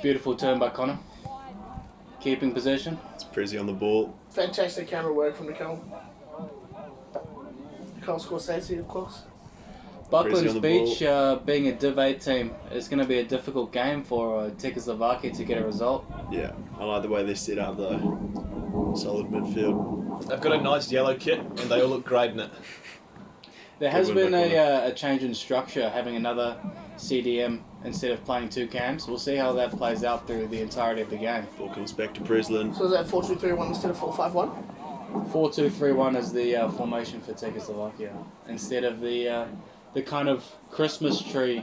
Beautiful turn by Connor. Keeping possession. It's Prezi on the ball. Fantastic camera work from Nicole. Nicole Scorsese, of course. Bucklands Beach, being a Div 8 team, it's going to be a difficult game for Tekkerslovakia to get a result. Yeah, I like the way they set up though. Solid midfield. They've got a nice yellow kit and they all look great in it. There has been a change in structure, having another CDM instead of playing 2 cams. We'll see how that plays out through the entirety of the game. Ball comes back to Breslin. So is that 4-2-3-1 instead of 4-5-1? 4-2-3-1 is the formation for Tekkerslovakia, instead of the kind of Christmas tree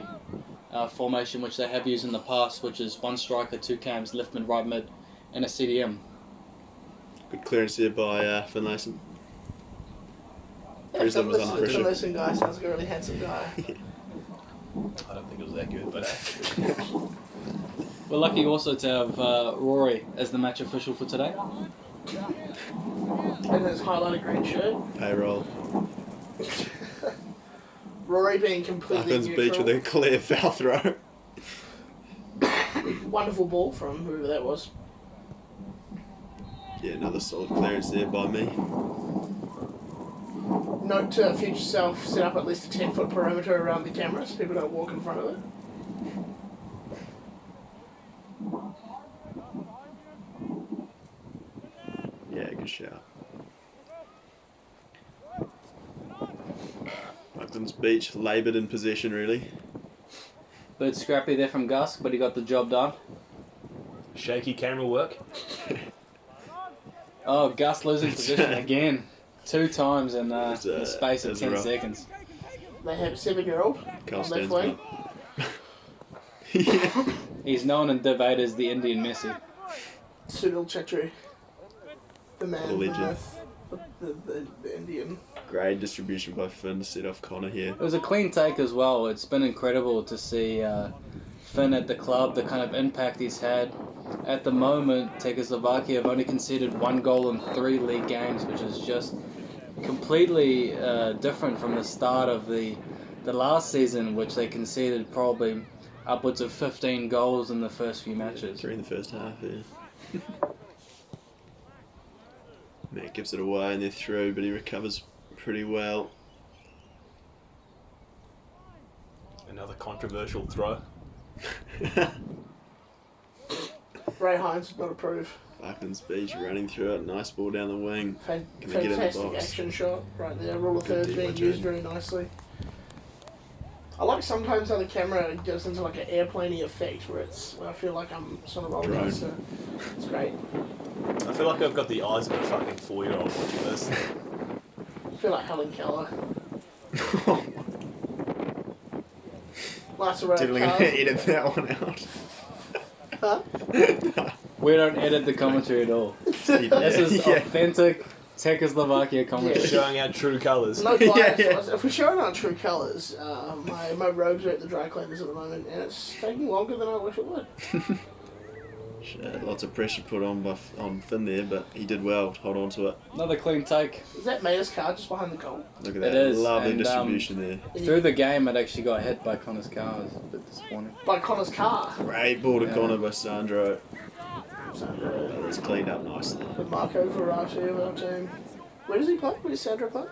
formation which they have used in the past, which is 1 striker, 2 cams, left mid, right mid, and a CDM. Good clearance there by Finlayson. Yeah, Breslin was under pressure. Finlayson guy sounds like a really handsome guy. I don't think it was that good, but We're lucky also to have Rory as the match official for today. And his highlighted green shirt. Payroll. Rory being completely Bucklands neutral. Beach with a clear foul throw. Wonderful ball from whoever that was. Yeah, another solid clearance there by me. Note to future self, set up at least a 10-foot perimeter around the camera so people don't walk in front of it. Yeah, good shout. Bucklands Beach laboured in possession really. Bit scrappy there from Gus, but he got the job done. shaky camera work. Oh, Gus losing position again. 2 times in the space of 10 rough. seconds. They have a 7-year-old Carl on their stands wing. Yeah. He's known in Div 8 as the Indian Messi. Sunil Chetri. The man, What a legend. the Indian. Great distribution by Finn to set off Connor here. It was a clean take as well. It's been incredible to see Finn at the club, the kind of impact he's had. At the moment, Tekkerslovakia have only conceded 1 goal in 3 league games, which is just completely different from the start of the last season, which they conceded probably upwards of 15 goals in the first few matches. 3 in the first half, yeah. Matt gives it away and they're through, but he recovers pretty well. Another controversial throw. Ray Hines would not approve. Bucklands Beach running through it, nice ball down the wing. Can they get in the Fantastic box? action shot right there. Rule of Good thirds being D1 used turn. very nicely. I like sometimes how the camera goes into like an airplane-y effect where I feel like I'm sort of rolling Drone. it, so it's great. I feel like I've got the eyes of a fucking 4-year-old watching this. I feel like Helen Keller. Nice array of Definitely gonna cars. edit that one out. Huh? We don't edit the commentary at all. This is Yeah. authentic Czechoslovakia commentary. Showing our true colours. No bias. Yeah. If we're showing our true colours, my robes are at the dry cleaners at the moment, and it's taking longer than I wish it would. Shit, lots of pressure put on Finn there, but he did well to hold on to it. Another clean take. Is that Maya's car just behind the goal? Look at It that, is, lovely and, distribution there. Through the game, it actually got hit by Connor's car. It was a bit disappointing. By Connor's car. Great ball to Yeah. Connor by Sandro. So, But it's cleaned up nicely. the Marco Verratti of our team. Where does he play? Where does Sandro play?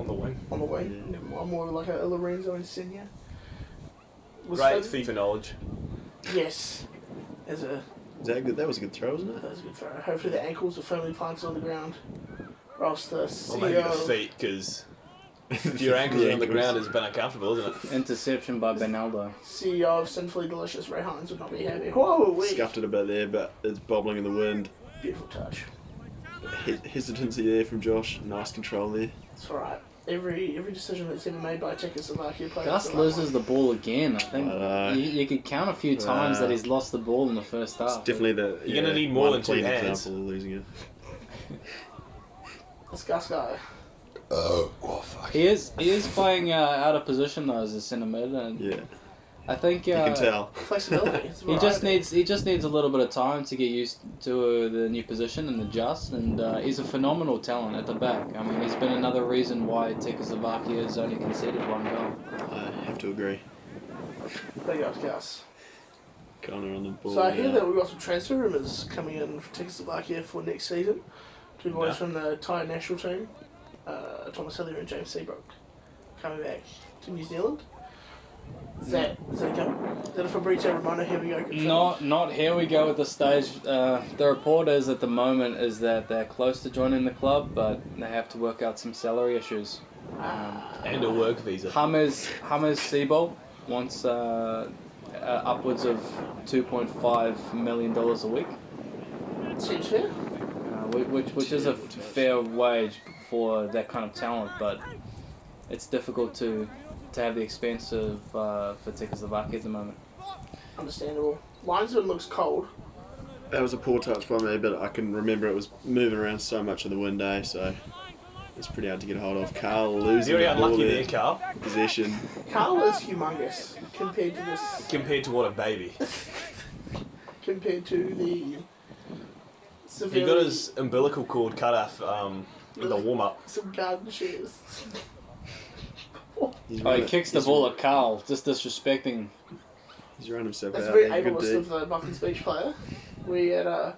On the wing. On the wing. I'm more like a Lorenzo Insigne. Great Finn- FIFA knowledge. Yes. As a Is that good? That was a good throw, wasn't that it? was a good throw. Hopefully the ankles are firmly planted on the ground. Or else the Or maybe the CEO. feet, because if your ankles are on the ground, it's been uncomfortable, isn't it? Interception by Benaldo. CEO of Sinfully Delicious Ray Hines would not be happy. Whoa, wee. Scuffed it a bit there, but it's bobbling in the wind. Beautiful touch. Hesitancy there from Josh. Nice control there. It's alright. Every decision that's ever made by Tekkerslovakia players. Gus is the right loses one. the ball again. I think you could count a few times that he's lost the ball in the first half. It's definitely the. You're gonna need more one than 2 clean hands. example of losing it. This Gus guy. Oh fuck. He is playing out of position though as a centre mid, and Yeah, I think you can tell. Flexibility. It's he just variety. needs a little bit of time to get used to the new position and adjust. And he's a phenomenal talent at the back. I mean, he's been another reason why Tekkerslovakia has only conceded 1 goal. I have to agree. Big ups, Gus. Connor on the ball. So I hear now. that we've got some transfer rumours coming in for Tekkerslovakia for next season. Two boys from the Thai national team, Thomas Hillier and James Seabrook, coming back to New Zealand. Is that a Fabrizio Romano here we go? confirmed? Not here we go at this stage. The report is at the moment is that they're close to joining the club, but they have to work out some salary issues. And a work visa. James Seabold wants upwards of $2.5 million a week, Seems fair. which is a fair wage for that kind of talent, but it's difficult to have the expense of for Tekkerslovakia at the moment. Understandable. Linesman looks cold. That was a poor touch by me, but I can remember it was moving around so much in the wind, so it's pretty hard to get hold of. Carl losing Very the ball unlucky there. there, Carl. Possession. Carl is humongous compared to this. Compared to what a baby. Compared to the. He Severely, got his umbilical cord cut off in the warm-up. some garden shears. He's Oh, he run- kicks the he's- ball at Carl, just disrespecting. He's run himself That's out. very there. Good ableist D. of the Bucklands Beach player. We at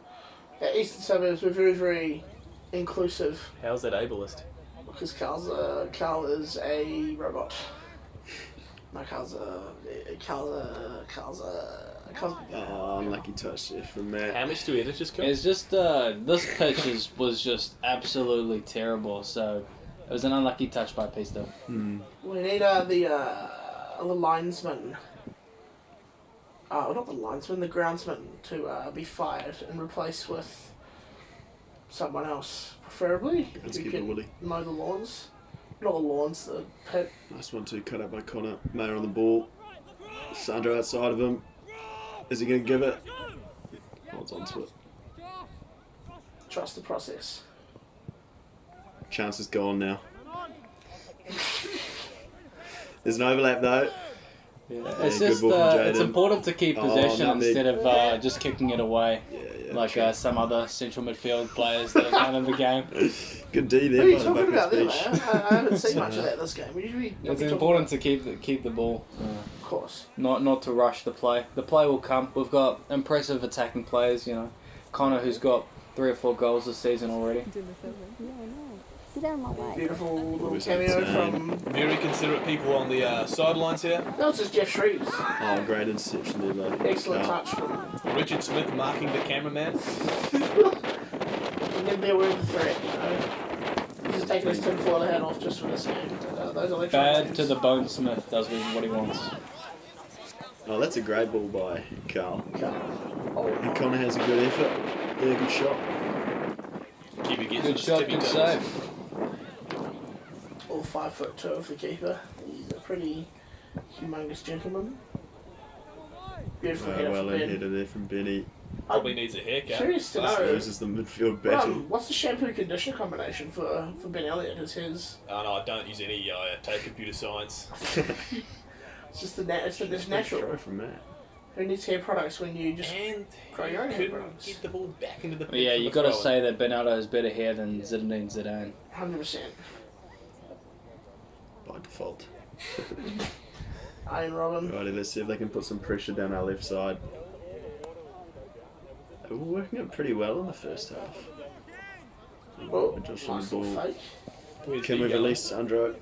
Eastern Suburbs, we're very, very inclusive How's that ableist? because Carl is a robot. No, Carl's a Oh, unlucky touch there from Matt. How much do editors come? It's just this pitch was just absolutely terrible. So it was an unlucky touch by Pista. We need the linesman. Not the linesman, the groundsman to be fired and replaced with someone else, preferably Let's who keep can it Woody. mow the lawns. Not the lawns, the pit. Nice one too, cut out by Connor. Mayer on the ball. Sandro outside of him. Is he going to give it? Holds on to it. Trust the process. Chance is gone now. There's an overlap though. It's good just ball from it's Jayden. important to keep Oh, possession nutmeg. instead of just kicking it away Yeah, like true. some other central midfield players that are kind of the game. Good D there What are you by the talking about there, Bucklands man? Beach. I haven't seen much of that this game. We usually It's important to keep the ball, Of course. not to rush the play. The play will come. We've got impressive attacking players. You know, Connor, who's got 3 or 4 goals this season already. Get out of my way. Beautiful little Always cameo insane. from. Very considerate people on the sidelines here. That was just Jeff Shreves. Oh, great interception there, though. Excellent Carl. touch from. Richard Smith marking the cameraman. And then be aware of the threat, you know. He's just taking his tinfoil hat off just for this game. Those electronic Bad hands. to the bonesmith does what he wants. Oh, that's a great ball by Carl. Oh, And Connor has a good effort. Yeah, good shot. Keeper gets Good his shot, tippy good toes. save. all 5'2" of the keeper. He's a pretty humongous gentleman. Beautiful header Well from Ben. header there from Benny. Probably needs a haircut. Curious to Just know. loses the midfield battle. What's the shampoo conditioner combination for Ben Elliott? Is his? Oh no, I don't use any. I take computer science. It's just it's Good natural. throw from Matt. Who needs hair products when you just And grow your own hair couldn't products? get the ball back into the But yeah, from you the got to throw-in. say that Bernardo has better hair than Zinedine Zidane. 100%. By default. Iron Robin. Righty, let's see if they can put some pressure down our left side. They were working it pretty well in the first half. Oh, Josh on nice the little ball. fake. Where's Can he we going? release Sandro?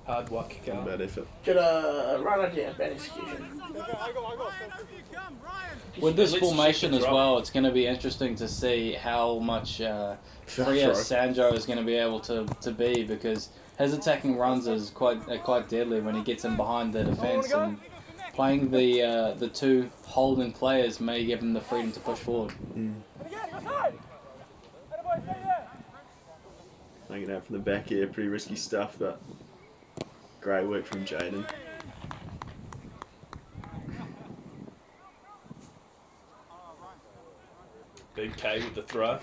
Hard work, Carl. Bad effort. Good right idea, bad execution. With this At least formation shift as the drop. well, it's going to be interesting to see how much freer Throw. Sandro is going to be able to be, because his attacking runs is quite deadly when he gets in behind the defence, and playing the two holding players may give him the freedom to push forward. Taking it out from the back here, pretty risky stuff, but great work from Jayden. Big K with the throw.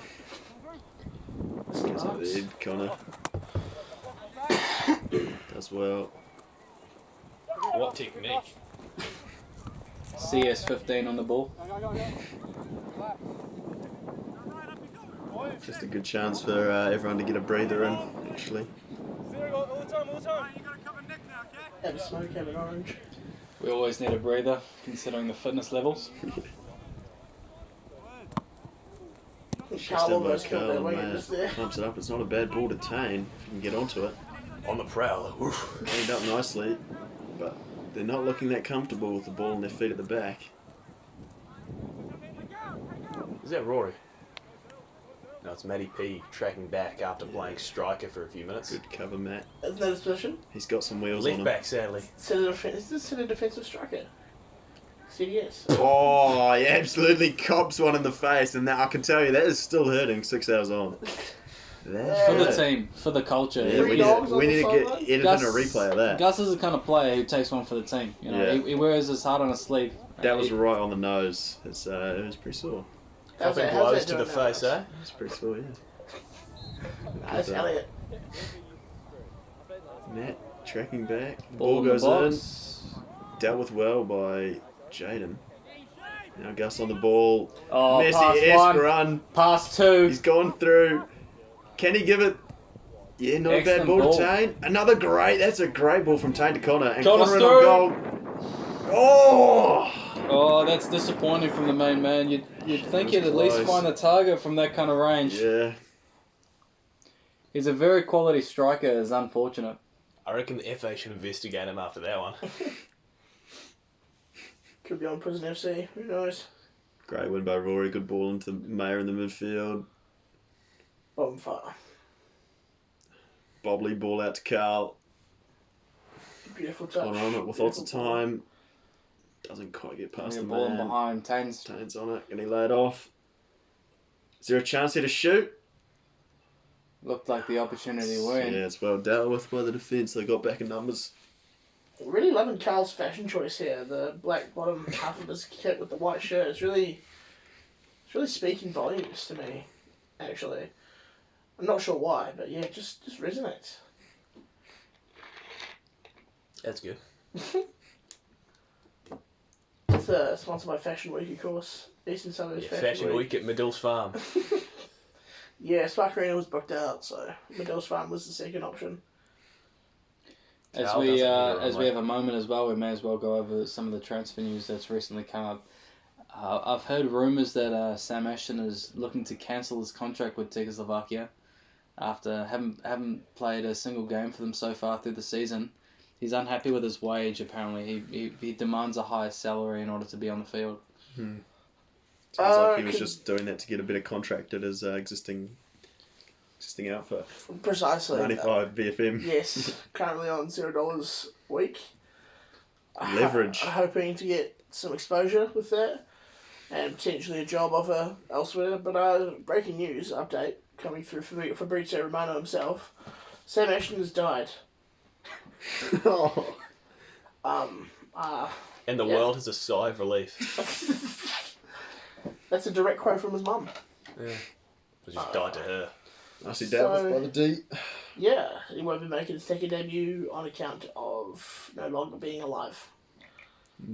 Gets up there, Connor. Does well. What technique? CS15 on the ball. Just a good chance for everyone to get a breather in, actually. Have a smoke, have an orange. We always need a breather, considering the fitness levels. Carl almost killed that winger just there. Pumps it up. It's not a bad ball to Tane if you can get onto it. On the prowl. Oof. Cleaned up nicely, but they're not looking that comfortable with the ball on their feet at the back. Is that Rory? No, it's Matty P tracking back after playing striker for a few minutes. Good cover, Matt. Isn't that his position? He's got some wheels on Left him. back, sadly. Is this a defensive striker? CDS. Oh, he absolutely cops one in the face, and that, I can tell you that is still hurting 6 hours on. That For the hurt. team, for the culture. Yeah, Three dogs on we the need to sideline? get editing a replay of that. Gus is the kind of player who takes one for the team. You know, Yeah. he wears his heart on his sleeve. That was right on the nose. It was pretty sore. How's Couple that- how's blows that to the doing now, face, guys? eh? It's pretty sore, yeah. That's Elliot. Matt tracking back. Ball Ball in the goes box. in. Dealt with well by Jaden. Now Gus on the ball. Oh, pass Messi-esque one, run. pass two. He's gone through. Can he give it? Yeah, not a bad Excellent ball ball. to Tane. Another great. That's a great ball from Tane to Connor. And Connor's Connor in through. on goal. Oh! Oh, that's disappointing from the main man. You'd think That he'd was at least close. find the target from that kind of range. Yeah. He's a very quality striker. It's unfortunate. I reckon the FA should investigate him after that one. Could be on Prison FC. Who knows? Great win by Rory. Good ball into Mayer in the midfield. Bottom far. Bobbly ball out to Carl. Beautiful touch. Connor on it with lots of time. Doesn't quite get past the Ball in man. behind. Tane's Tane's on it. Can he lay it off? Is there a chance here to shoot? looked like the opportunity win. Yeah, it's well dealt with by the defence. They got back in numbers. Really loving Carl's fashion choice here. The black bottom half of his kit with the white shirt. It's really speaking volumes to me, actually. I'm not sure why, but yeah, it just resonates. That's good. It's sponsored by Fashion Week, of course. Eastern Suburbs Yeah, Fashion Week at Medill's Farm. Yeah, Spark Arena was booked out, so Medill's Farm was the second option. As Carl we doesn't get it as we right. have a moment as well, we may as well go over some of the transfer news that's recently come up. I've heard rumours that Sam Ashton is looking to cancel his contract with Tekkerslovakia after haven't played a single game for them so far through the season. He's unhappy with his wage. Apparently, he demands a higher salary in order to be on the field. Sounds like he was could- just doing that to get a better contract at his existing outfit. Precisely. 95 BFM. Yes, currently on $0 a week. Leverage. Hoping to get some exposure with that and potentially a job offer elsewhere. But breaking news update coming through from Fabrizio Romano himself. Sam Ashton has died. Oh. And the Yeah. world has a sigh of relief. That's a direct quote from his mum. Yeah. But just died to her. Nicely dealt with So- by the D. Yeah, he won't be making his second debut on account of no longer being alive.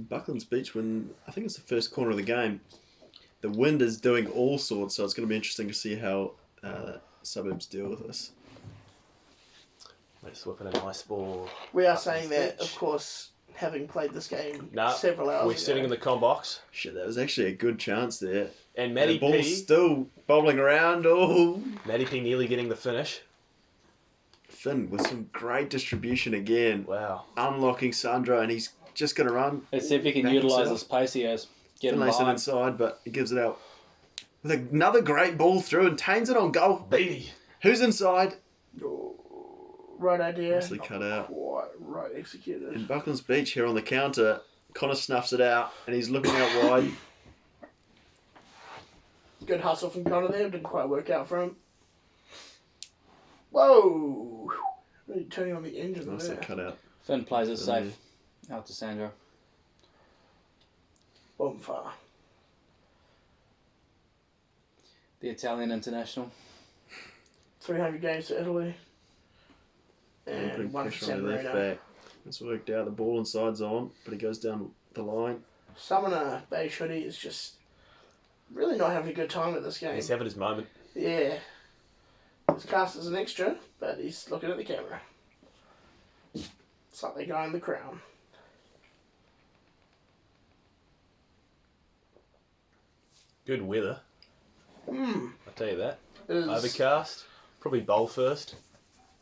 Bucklands Beach, when I think it's the first corner of the game, the wind is doing all sorts, so it's going to be interesting to see how suburbs deal with this. Let's whip in a nice ball. We are saying that, Beach. of course, having played this game Nah, several hours we're ago. sitting in the com box. Shit, that was actually a good chance there. And The Matty ball's P. still bobbling around. Oh, Matty P nearly getting the finish. Finn with some great distribution again. Wow. Unlocking Sandro, and he's just going to run. Let's see if he can Back utilise himself. this pace he has. Get him Finlayson behind. inside, but he gives it out. With another great ball through, and Tane's it on goal. Beatty. Who's inside? Right idea. Nicely cut out. Quite right executed. In Bucklands Beach here on the counter, Connor snuffs it out, and he's looking out wide. Good hustle from Connor there. Didn't quite work out for him. Whoa! Really turning on the engine Nicely there. cut out. Finn plays it safe. Out to Sandro. Bottom far. The Italian international. 300 games to Italy. And putting And 1 for pressure on San the left Marino. back. It's worked out. The ball inside's on, but he goes down the line. Summoner Beige Hoodie is just really not having a good time at this game. He's having his moment. Yeah. He's cast as an extra, but he's looking at the camera. It's like the guy in The Crown. Good weather. Hmm. I'll tell you that. Is Overcast. Probably bowl first.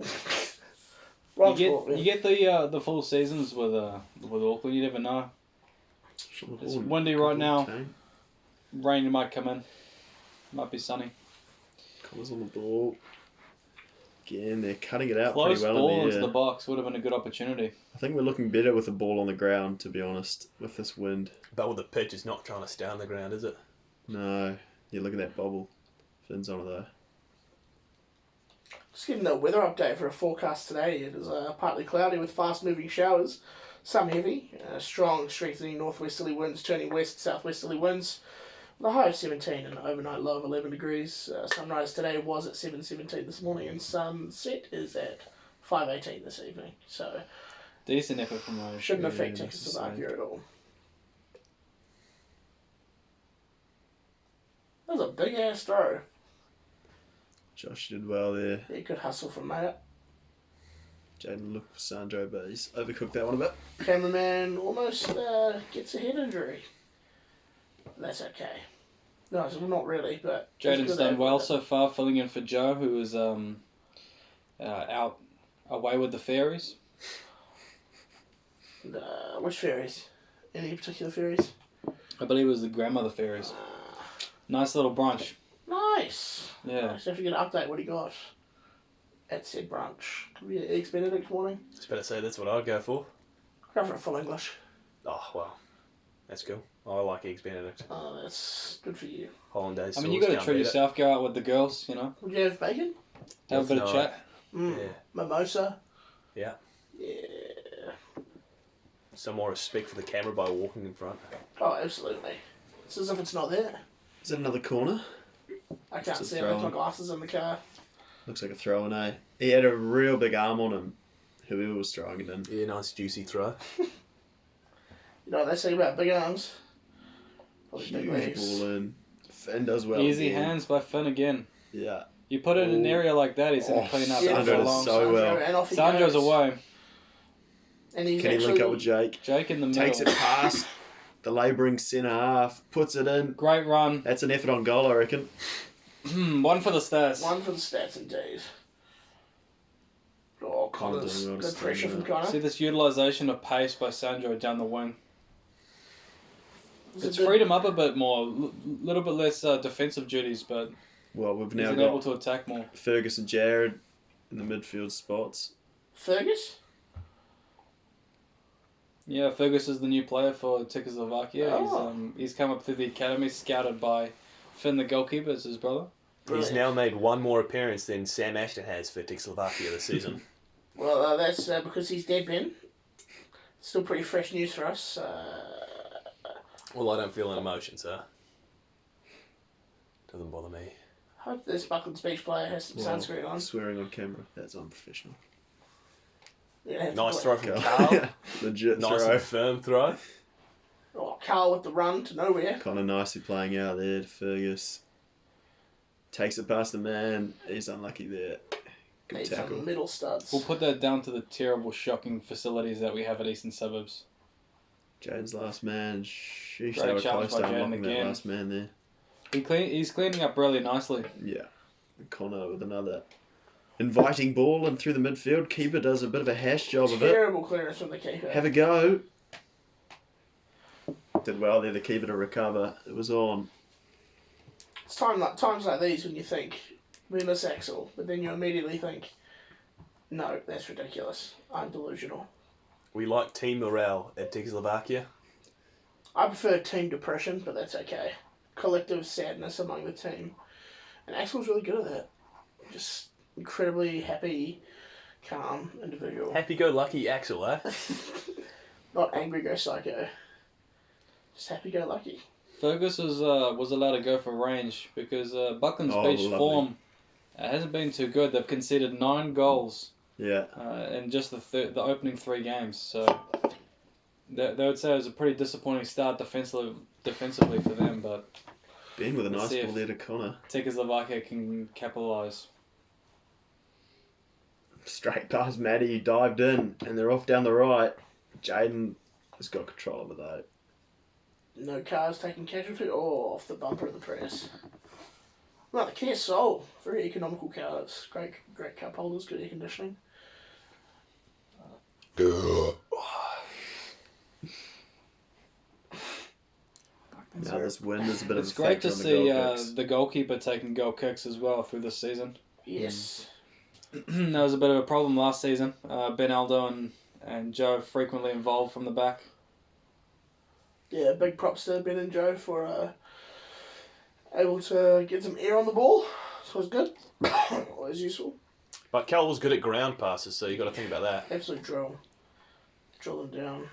You get the full seasons with Auckland. You never know. It's windy right now. Rain might come in. Might be sunny. Colours on the ball. Again, they're cutting it out Close pretty well ball in the into air. the box would have been a good opportunity. I think we're looking better with the ball on the ground, to be honest, with this wind. But with the pitch, it's not trying to stay on the ground, is it? No. You look at that bobble. Fins on it though. Just giving the weather update for a forecast today. It is partly cloudy with fast-moving showers, some heavy, strong strengthening northwesterly winds turning west-southwesterly winds. The high of 17 and overnight low of 11 degrees. Sunrise today was at 7:17 this morning, and sunset is at 5:18 this evening. So Decent effort from Rose. shouldn't affect that's the Tekkerslovakia at all. That was a big ass throw. Josh did well there. Yeah, good hustle from Matt. Jaden looked for Sandro, but he's overcooked that one a bit. Cameraman almost gets a head injury. That's okay. No, so not really, but Jaden's done well so far, filling in for Joe, who was out away with the fairies. Which fairies? Any particular fairies? I believe it was the grandmother fairies. Nice little brunch. Nice. Yeah. Nice. If you get an update, what he got at said brunch? Could be an Eggs Benedict morning. I was about to say that's what I'd go for. Go for a full English. Oh, well. That's cool. I like Eggs Benedict. Oh, that's good for you. Hollandaise I sauce. mean, you got to can't treat beat yourself, go out with the girls, you know. Would you have bacon? Have a bit of No. chat. Mm. Yeah. Mimosa? Yeah. Yeah. Some more respect for the camera by walking in front. Oh, absolutely. It's as if it's not there. Is that another corner? I can't It's a see it throw with my in. glasses in the car. Looks like a throw in, eh? He had a real big arm on him, whoever was throwing it in. Yeah, nice juicy throw. You know what they say about big arms? Probably big Huge legs. ball in. Finn does well. Easy again. hands by Finn again. Yeah. You put it in an Oh. area like that, he's going to clean up Yeah, after Sandro does long. so well. And off he Sandro's goes. away. And he's Can he actually, link up with Jake? Jake in the middle. Takes it past the labouring centre half, puts it in. Great run. That's an effort on goal, I reckon. One for the stats. One for the stats indeed. Oh, Connor's doing well to good stand pressure from there. Connor. See this utilisation of pace by Sandro down the wing. It's a It's good- freed him up a bit more, little bit less defensive duties, but Well, we've he's now been able got to attack more. Fergus and Jared in the midfield spots. Fergus? Yeah, Fergus is the new player for Tekkerslovakia. Oh. He's come up through the academy, scouted by Finn, the goalkeeper. It's his brother. He's Brilliant. now made one more appearance than Sam Ashton has for Tekkerslovakia this season. Well, that's because he's dead, Ben. Still pretty fresh news for us. Well, I don't feel an emotion, so doesn't bother me. Hope this Bucklands Beach player has some Well, sunscreen on. Swearing on camera. That's unprofessional. You're gonna have to Nice put- throw from Go. Carl. Legit Nice throw. and firm throw. Oh, Carl with the run to nowhere. Kind of nicely playing out there to Fergus. Takes it past the man. He's unlucky there. Good Needs tackle. some middle studs. We'll put that down to the terrible, shocking facilities that we have at Eastern Suburbs. Jaden's last man. Sheesh, Great they were challenge close by to Jaden unlocking that again. last man there. He's cleaning up really nicely. Yeah. And Connor with another inviting ball and through the midfield. Keeper does a bit of a hash job of it. Terrible clearance from the keeper. Have a go. Did well there, the keeper to recover. It was on. It's times like these when you think, we miss Axel, but then you immediately think, no, that's ridiculous. I'm delusional. We like team morale at Tekkerslovakia. I prefer team depression, but that's okay. Collective sadness among the team. And Axel's really good at that. Just incredibly happy, calm individual. Happy-go-lucky Axel, eh? Not angry go psycho. Just happy go lucky. Fergus was allowed to go for range because Bucklands Oh, Beach lovely. form hasn't been too good. They've conceded 9 goals Yeah. in just the opening 3 games. So they would say it was a pretty disappointing start defensively for them, but Ben with a Let's nice see ball if- there to Connor. Tekkerslovakia can capitalise. Straight past Maddie, he dived in, and they're off down the right. Jaden has got control of it though. No cars taking casualty or off the bumper in the press. Well, the Kia Soul, very economical cars. Great cup holders, good air conditioning. Now this wind is a bit of It's a great factor to on the see goal kicks. the goalkeeper taking goal kicks as well through this season. Yes. That was a bit of a problem last season. Ben Aldo and Joe frequently involved from the back. Yeah, big props to Ben and Joe for able to get some air on the ball. So it's good. Always useful. But Cal was good at ground passes, so you got to think about that. Absolute drill. Drill them down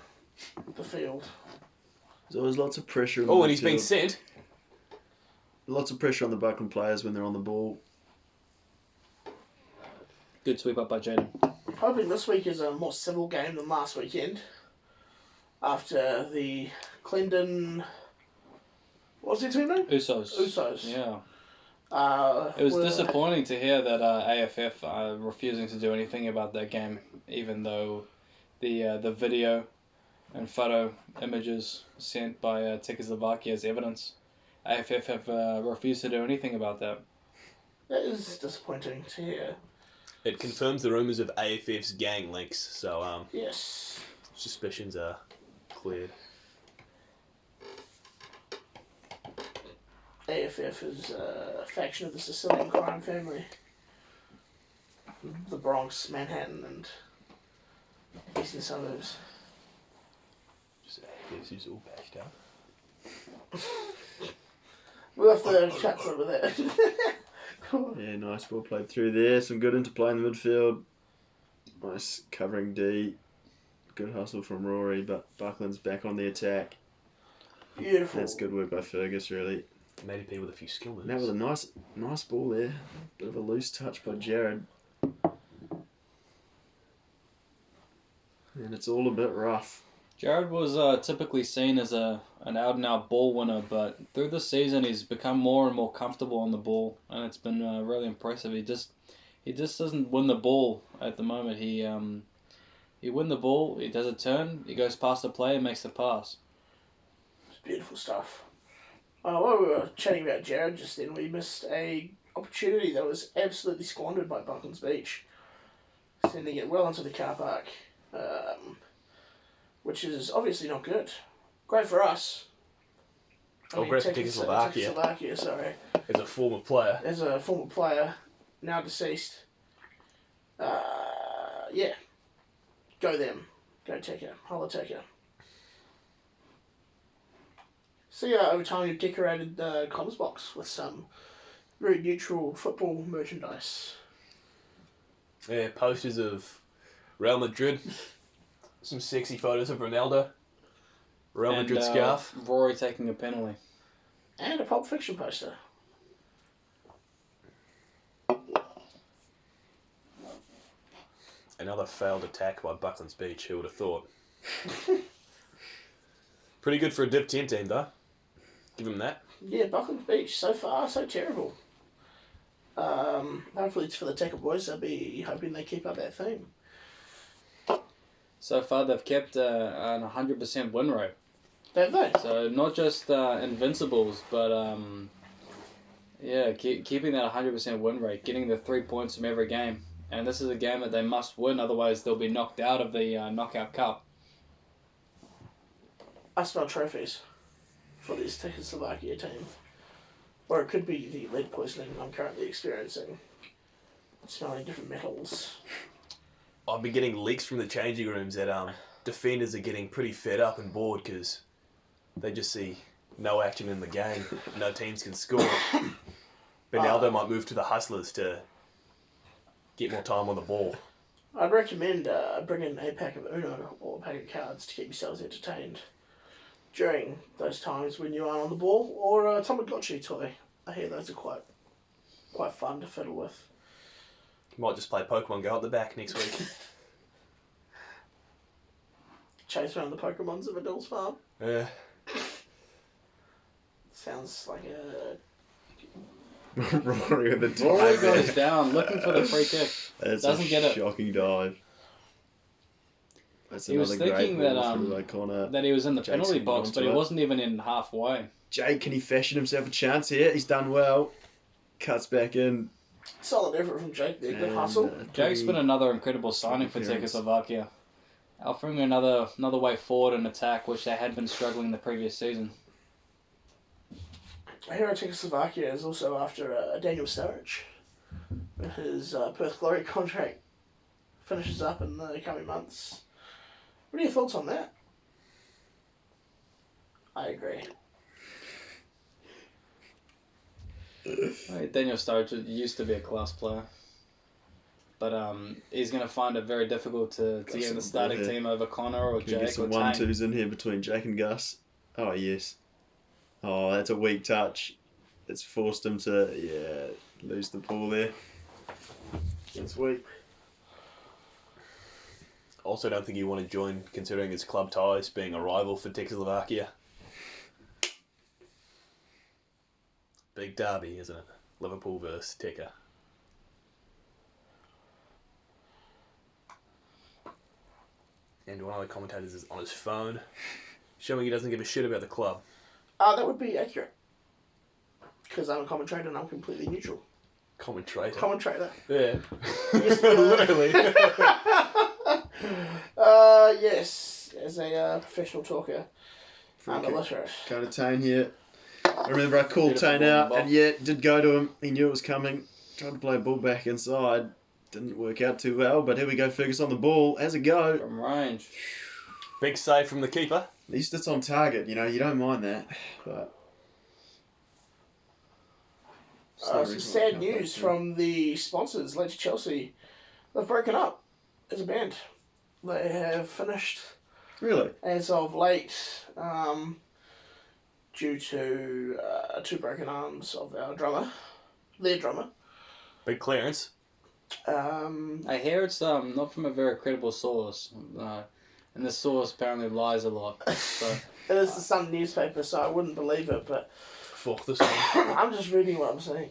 the field. There's always lots of pressure. In Oh, the and he's been midfield. sent. Lots of pressure on the Buckland players when they're on the ball. Good sweep up by Jaden. Hoping this week is a more civil game than last weekend. After the Clendon... What's their team name? Usos. Usos. Yeah. It was were- disappointing to hear that AFF are refusing to do anything about that game, even though the video and photo images sent by Tekkerslovakia as evidence. AFF have refused to do anything about that. That is disappointing to hear. It confirms the rumours of AFF's gang links, so Yes. suspicions are cleared. AFF is a faction of the Sicilian crime family. The Bronx, Manhattan, and eastern suburbs. Just AFF's all patched up. We'll have to chat some of that. Yeah, nice ball played through there. Some good interplay in the midfield. Nice covering D. Good hustle from Rory, but Buckland's back on the attack. Beautiful. That's good work by Fergus, really. Maybe people with a few skill moves. Now with a nice ball there. Bit of a loose touch by Jared. And it's all a bit rough. Jared was typically seen as an out-and-out ball winner, but through the season he's become more and more comfortable on the ball, and it's been really impressive. He just doesn't win the ball at the moment. He win the ball, he does a turn, he goes past the player, makes the pass. It's beautiful stuff. While we were chatting about Jared just then, we missed a opportunity that was absolutely squandered by Bucklands Beach, sending it well into the car park, which is obviously not good. Great for us. Great for Tekkerslovakia. Tekkerslovakia, sorry. As a former player. As a former player, now deceased. Yeah. Go them. Go Tekker. Holla Tekker. See, over time you've decorated the comms box with some very neutral football merchandise. Yeah, posters of Real Madrid. Some sexy photos of Ronaldo. Real Madrid scarf. Rory taking a penalty. And a Pulp Fiction poster. Another failed attack by Bucklands Beach, who would have thought. Pretty good for a Div 10 team, though. Give them that. Yeah, Bucklands Beach, so far, so terrible. Hopefully it's for the Tekker boys. I'll be hoping they keep up that theme. So far they've kept an 100% win rate. Have they? So not just invincibles, but keeping that 100% win rate, getting the 3 points from every game. And this is a game that they must win, otherwise they'll be knocked out of the knockout cup. I smell trophies for this Tekkerslovakia team. Or it could be the lead poisoning I'm currently experiencing. Smelling different metals. I've been getting leaks from the changing rooms that defenders are getting pretty fed up and bored because they just see no action in the game. No teams can score. Benaldo might move to the hustlers to get more time on the ball. I'd recommend bringing a pack of Uno or a pack of cards to keep yourselves entertained during those times when you aren't on the ball, or a Tamagotchi toy. I hear those are quite fun to fiddle with. Might just play Pokemon Go at the back next week. Chase around the Pokemons of Adele's farm. Yeah. Sounds like a... Rory with the Rory dive. goes down looking for the free kick. That's Doesn't a get it. shocking dive. That's He was another great thinking that ball through O'Connor. that he was in the Jake's penalty hanging box, on but to he it. wasn't even in halfway. Jake, can he fashion himself a chance here? He's done well. Cuts back in. Solid effort from Jake there. Good and, hustle. Jake's been another incredible signing for appearance. Tekkerslovakia, offering another way forward in attack, which they had been struggling the previous season. Here at Tekkerslovakia is also after Daniel Sturridge. His Perth Glory contract finishes up in the coming months. What are your thoughts on that? I agree. Daniel Sturridge used to be a class player, but he's going to find it very difficult to get in the starting team over Connor or Can you Jake get some or Tane. 1-2s in here between Jake and Gus? Oh, yes. Oh, that's a weak touch. It's forced him to, lose the ball there. It's weak. Also, don't think you want to join, considering his club ties, being a rival for Tekkerslovakia. Big derby, isn't it? Liverpool versus Tekker. And one of the commentators is on his phone, showing he doesn't give a shit about the club. That would be accurate. Because I'm a commentator and I'm completely neutral. Commentator. Commentator. Yeah. Literally. Literally. Yes. As a professional talker, I'm illiterate. Go to Tane here. I remember I called Beautiful Tane ball in out, the and it did go to him. He knew it was coming. Tried to play a ball back inside. Didn't work out too well, but here we go. Fergus on the ball. Has a go. From range. Big save from the keeper. At least it's on target, you don't mind that. But Some sad news from the sponsors, Leicester Chelsea. They've broken up as a band. They have finished Really? as of late due to two broken arms of our drummer, their drummer. Big clearance. I hear it's not from a very credible source, and this source apparently lies a lot. So It is the Sun newspaper, so I wouldn't believe it, but Fuck this one. I'm just reading what I'm saying.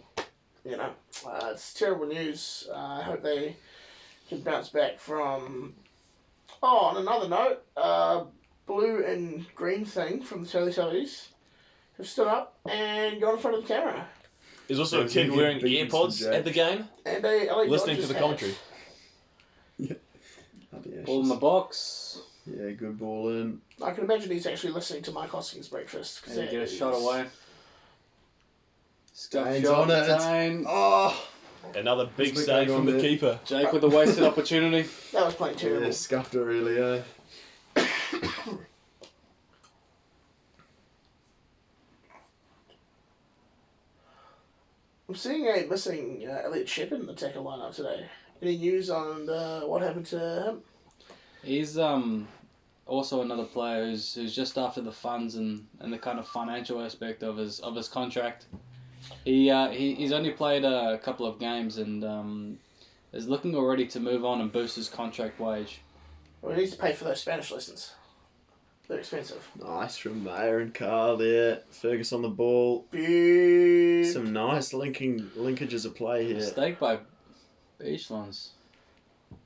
It's terrible news. I hope they can bounce back from... Oh, on another note, blue and green thing from the Teletubbies have stood up and got in front of the camera. There's also a Sounds kid like wearing a big AirPods Jake. at the game, And they listening to the commentary. ball in the box. Yeah, good ball in. I can imagine he's actually listening to Mike Hosking's breakfast. And get a shot away. Scuff Tane's shot, on it. Tane. Oh! Another big Let's make save that from on the there. keeper. Jake with the wasted opportunity. That was playing terrible. Yeah, scuffed it really, I'm seeing a missing Elliot Shepard in the tackle lineup today. Any news on what happened to him? He's also another player who's just after the funds and the kind of financial aspect of his contract. He's only played a couple of games and is looking already to move on and boost his contract wage. Well, he needs to pay for those Spanish lessons. They're expensive. Nice from Mayer and Carl there. Fergus on the ball. Big. Some nice linkages of play here. Mistake by Beachlands.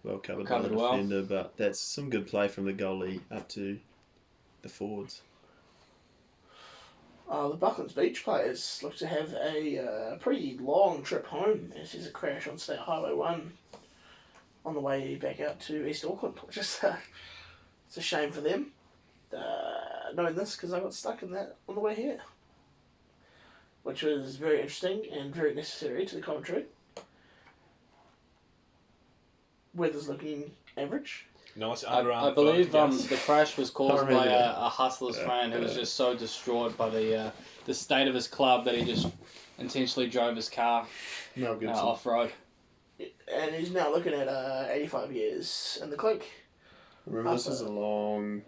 Well covered by Covered the well. defender, but that's some good play from the goalie up to the forwards. The Bucklands Beach players look to have a pretty long trip home as there's a crash on State Highway 1 on the way back out to East Auckland, which is it's a shame for them. Knowing this because I got stuck in that on the way here, which was very interesting and very necessary to the commentary. Weather's looking average. Nice I underarm. believe throw to Gus. the crash was caused remember by that. a Hustlers fan who was just so distraught by the state of his club that he just intentionally drove his car No good. off road. And he's now looking at 85 years in the clink. Remember, this is a long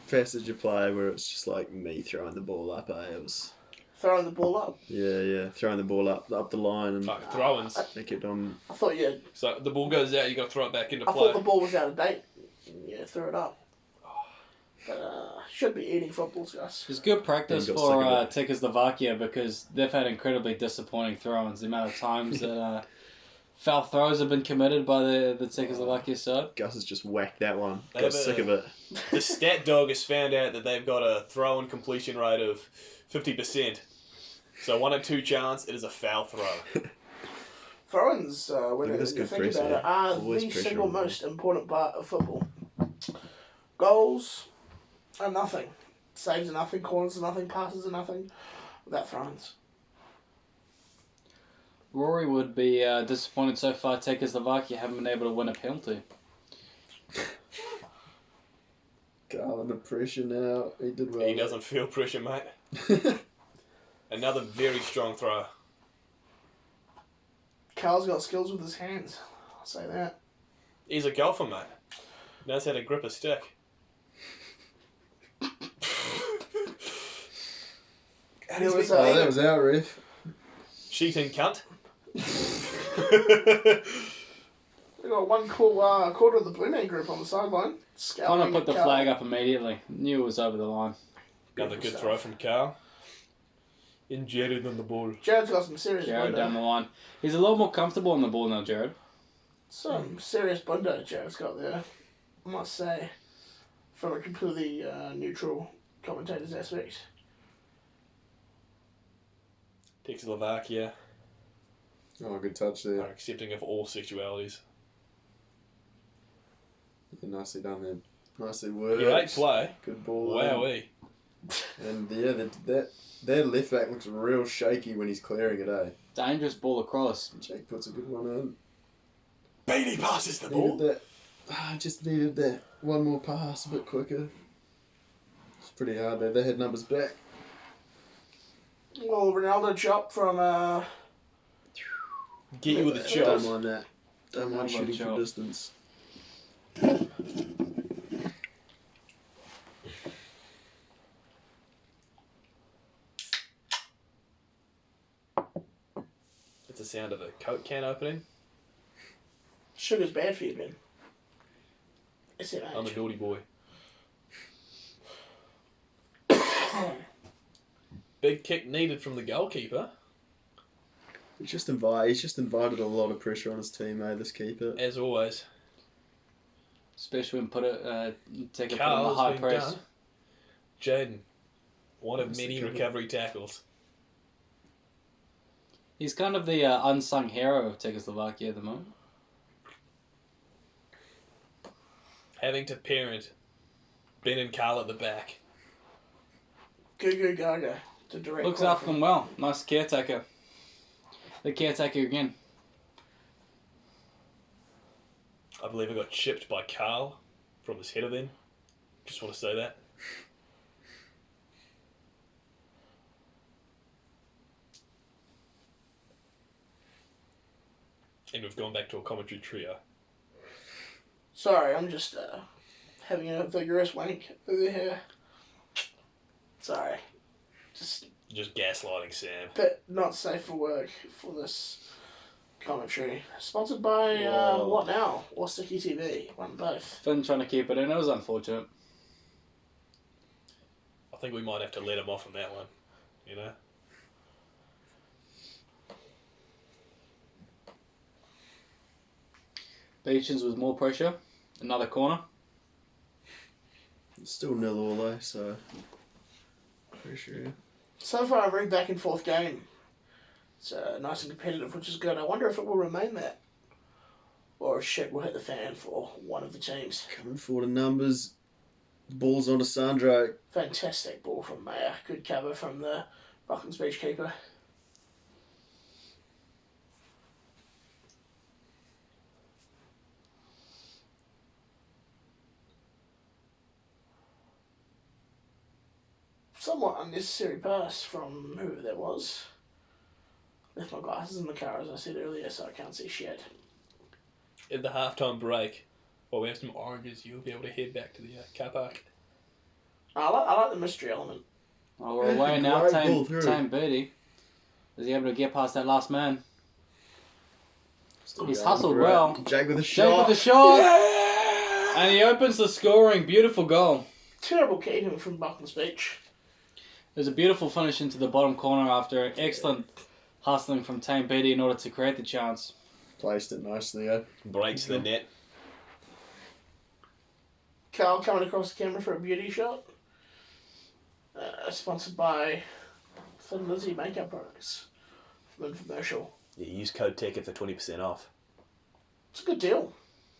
passage of play where it's just like me throwing the ball up. It was Throwing the ball up. throwing the ball up the line, and Fuck, throw-ins. they kept on. I thought So the ball goes out, you got to throw it back into I play. thought the ball was out of date. Yeah, threw it up. But should be eating footballs, Gus. It's good practice Got for sick of Tekkerslovakia because they've had incredibly disappointing throw-ins. The amount of times that Foul throws have been committed by the Tekkerslovakia side. Gus has just whacked that one. They Got have sick a- of it. The stat dog has found out that they've got a throw and completion rate of 50%. So 1 in 2 chance, it is a foul throw. Throw-ins, when Look at you this good think press about here. it, are Always the pressure single on them. most important part of football. Goals are nothing. Saves are nothing. Corners are nothing. Passes are nothing. Without throw-ins. Rory would be disappointed so far. Tekkerslovakia haven't been able to win a penalty. Carl under pressure now. He did well. He doesn't feel pressure, mate. Another very strong throw. Carl's got skills with his hands. I'll say that. He's a golfer, mate. Knows how to grip a stick. And he's been Oh, that was our ref. cheating cunt. We got one cool quarter of the Blue Man group on the sideline. Connor put the flag up immediately. Knew it was over the line. Another good throw from Carl. In Jared on the ball. Jared's got some serious Jared down blunder. the line. He's a lot more comfortable on the ball now, Jared. Some serious blunder Jared's got there, I must say, from a completely neutral commentator's aspect. Tekkerslovakia Oh, good touch there. are accepting of all sexualities. Yeah, nicely done there. Nicely worked. Great play. Good ball. Wowee. And yeah, that left back looks real shaky when he's clearing it, eh? Dangerous ball across. Jake puts a good one in. Beatty passes the Needed ball. that. Just needed that one more pass a bit quicker. It's pretty hard there. They had numbers back. Well, Ronaldo chop from Get you with a Don't shot. mind that. Don't mind Ronaldo shooting chop. from distance. It's the sound of a Coke can opening. sugar's bad for you, Ben. SMH. I'm a naughty boy. Big kick needed from the goalkeeper, He's just invited a lot of pressure on his team, eh? This keeper. as always. Especially when take a put him a Carl's high been press. done. Jaden, one of That's many the cover. recovery tackles. He's kind of the unsung hero of Tekkerslovakia at the moment. Having to parent Ben and Carl at the back. Goo Goo Gaga to direct. Looks quote after from- them well. Nice caretaker. The caretaker again. I believe I got chipped by Carl from his header then. Just want to say that. And we've gone back to a commentary trio. Sorry, I'm just having a vigorous wank over here. Sorry. Just Just gaslighting Sam. a bit not safe for work for this commentary. Sponsored by Whoa. What Now? Or Sticky TV. One of both. Finn trying to keep it in. It was unfortunate. I think we might have to let him off on that one. You know? Beechens with more pressure. Another corner. It's still 0-0 though, so pressure. Yeah. So far, a very back and forth game. It's nice and competitive, which is good. I wonder if it will remain that. Or if shit will hit the fan for one of the teams. Coming forward in numbers. The ball's on to Sandro. Fantastic ball from Mayer. Good cover from the Bucklands beach keeper. Somewhat unnecessary pass from whoever that was. Left my glasses in the car as I said earlier, so I can't see shit. In the halftime break, while we have some oranges, you'll be able to head back to the car park. I like the mystery element. Oh, we're away now. Great ball through. Tame Birdie. Is he able to get past that last man? Still He's going hustled for it. well. Jake with a Jake shot. with the shot! And he opens the scoring. Beautiful goal. Terrible keeping from Bucklands Beach. There's a beautiful finish into the bottom corner after excellent hustling from Tame Beatty in order to create the chance. Placed it nicely, eh? Breaks the net. Carl coming across the camera for a beauty shot. Sponsored by Thin Lizzy makeup products from Infomercial. Yeah, use code TECKER for 20% off. It's a good deal.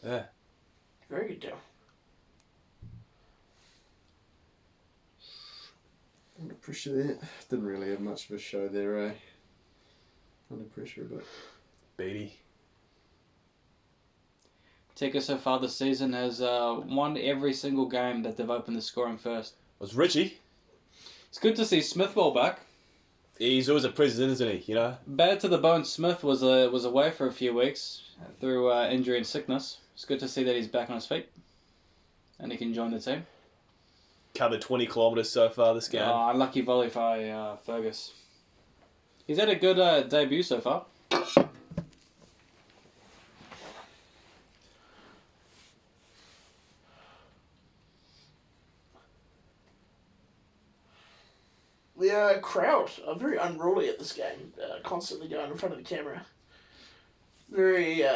Yeah. Very good deal. Under pressure there. Didn't really have much of a show there, eh? Under pressure, but... Beatty. Tekka so far this season has won every single game that they've opened the scoring first. Was Richie? It's good to see Smith well back. He's always a president, isn't he? You know? Bad to the bone, Smith was away for a few weeks through injury and sickness. It's good to see that he's back on his feet and he can join the team. Covered 20 kilometres so far this game. Unlucky volley by Fergus. He's had a good debut so far. The crowd are very unruly at this game, constantly going in front of the camera. Very, I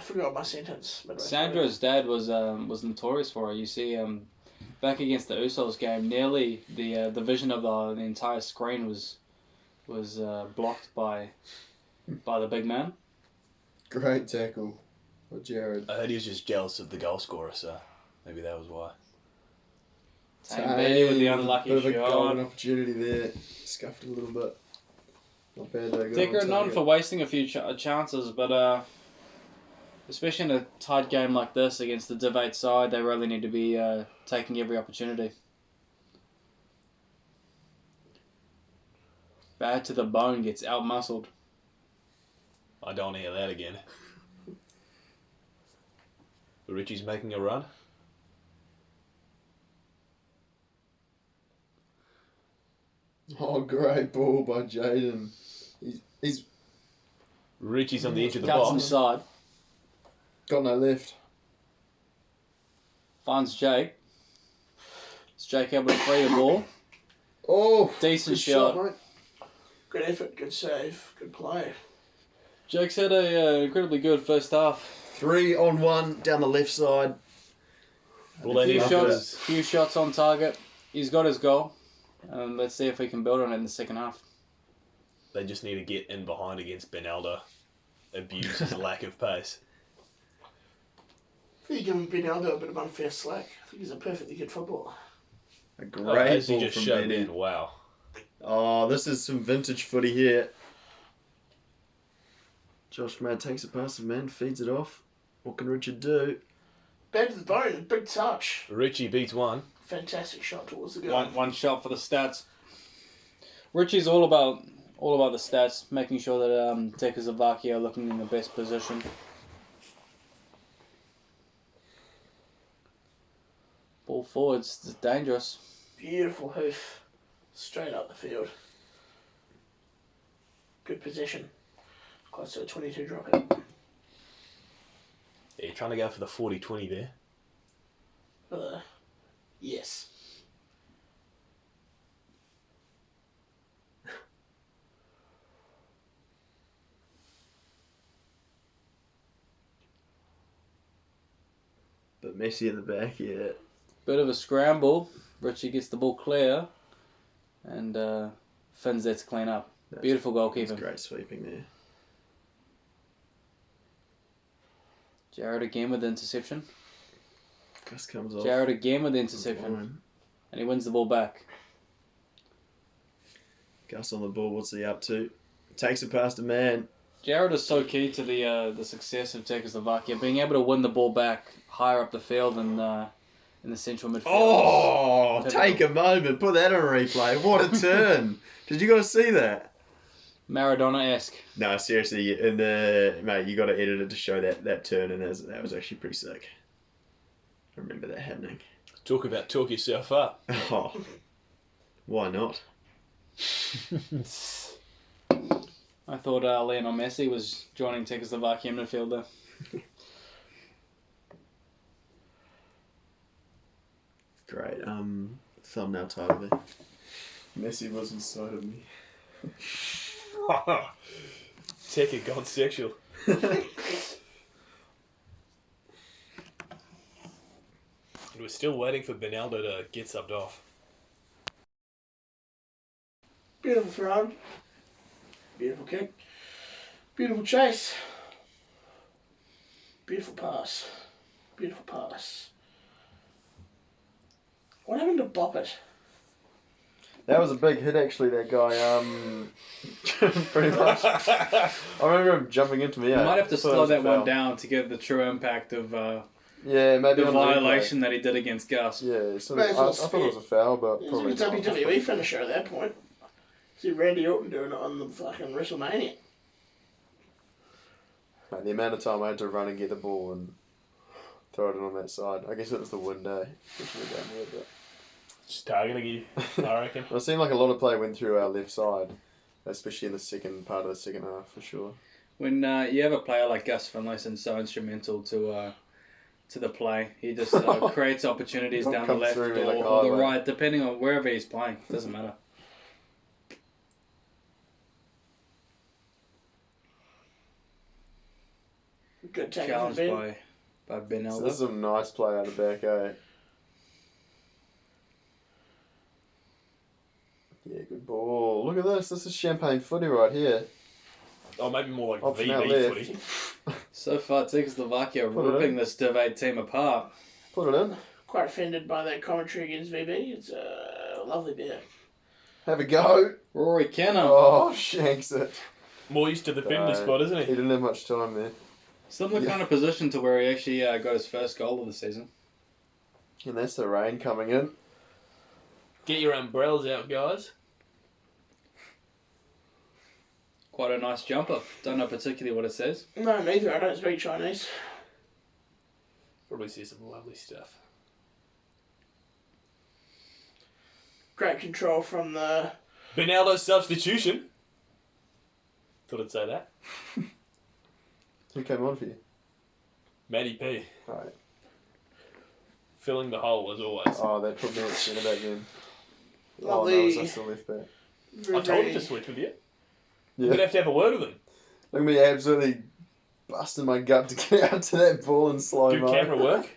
forgot my sentence. Sandra's dad was notorious for it. You see, back against the Usos game, nearly the vision of the entire screen was blocked by the big man. Great tackle by Jared. I heard he was just jealous of the goal scorer, so maybe that was why. Tame Beatty with the unlucky bit of a golden shot. opportunity there. Scuffed it a little bit. Not bad though. Tekka known for wasting a few chances, but especially in a tight game like this against the Div 8 side, they really need to be taking every opportunity. Bad to the bone, gets out-muscled. I don't want to hear that again. Richie's making a run. Oh, great ball by Jaden. He's Richie's on the edge of the Cuts box. inside. got no left. Finds Jake. Is Jake able to free the ball? Oh, Decent good shot. mate. Good effort, good save, good play. Jake's had a incredibly good first half. 3-on-1 down the left side. Well, they Few shots on target. He's got his goal. Let's see if we can build on it in the second half. They just need to get in behind against Benaldo. Abuse his lack of pace. I think you're giving Benaldo a bit of unfair slack. I think he's a perfectly good footballer. A Oh, great as he ball just from showed Benny. in. Wow. Oh, this is some vintage footy here. Josh Mad takes it past the man, feeds it off. What can Richard do? Bad to the bone, big touch. Richie beats one. Fantastic shot towards the goal. One shot for the stats. Richie's all about the stats, making sure that Tekkerslovakia are looking in the best position. Ball forwards, it's dangerous. Beautiful hoof. Straight up the field. Good possession. Close to a 22 drop in. Yeah, you're trying to go for the 40-20 there. Yes. But Messi in the back, yeah. Bit of a scramble. Richie gets the ball clear. And fins that to clean up. Beautiful goalkeeping. That's great sweeping there. Jared again with the interception. Gus comes off. Jared again with the interception. And he wins the ball back. Gus on the ball, what's he up to? Takes it past a man. Jared is so key to the success of Tekkerslovakia, being able to win the ball back higher up the field and in the central midfield. Oh, Typical. take a moment. Put that on replay. What a turn. Did you guys see that? Maradona-esque. No, seriously, mate, you got to edit it to show that turn, and that was actually pretty sick. I remember that happening. Talk yourself up. Oh, why not? I thought Lionel Messi was joining Tekkerslovakia midfield there. Great. Thumbnail title there. Messi was inside of me. Tekker gone sexual. And we're still waiting for Benaldo to get subbed off. Beautiful throw. Beautiful kick. Beautiful chase. Beautiful pass. Beautiful pass. What happened to Bop It? That was a big hit, actually, that guy. Pretty much. I remember him jumping into me. You might have to So it slow was a that one foul. down to get the true impact of Yeah, maybe the on the replay. violation that he did against Gus. Yeah, so May as well I thought it was a foul, but It probably was a not. WWE finisher at that point. See Randy Orton doing it on the fucking WrestleMania. Like, the amount of time I had to run and get the ball and throw it in on that side. I guess it was the wind day. Down there, but Just targeting you, I reckon. it seemed like a lot of play went through our left side, especially in the second part of the second half, for sure. When you have a player like Gus Finlayson so instrumental to the play, he just creates opportunities He'll down the come left through me or, like a or the highway. right, depending on wherever he's playing. Doesn't matter. Good take from Challenged Ben. by Ben So Elder. this is some nice play out of the back, eh? Yeah, good ball. Look at this. This is champagne footy right here. Oh, maybe more like Option out VB left. footy. So far, Tekkerslovakia Put it ripping in. this Debate team apart. Put it in. Quite offended by that commentary against VB. It's a lovely beer. Have a go. Rory Kenner. Oh, shanks it. More used to the penalty No. spot, isn't He he? didn't have much time there. Similar Yeah. kind of position to where he actually got his first goal of the season. And that's the rain coming in. Get your umbrellas out, guys. Quite a nice jumper. Don't know particularly what it says. No, neither. I don't speak Chinese. Probably see some lovely stuff. Great control from the... Benaldo substitution. Thought I'd say that. Who came on for you? Matty P. Right. Filling the hole as always. Oh, they put me at centre back then. Oh, no, Lovely. was I still left back? I told him to switch with you. Yeah. We'd have to have a word with him. Look at me absolutely busting my gut to get out to that ball in slow Good mo. camera work.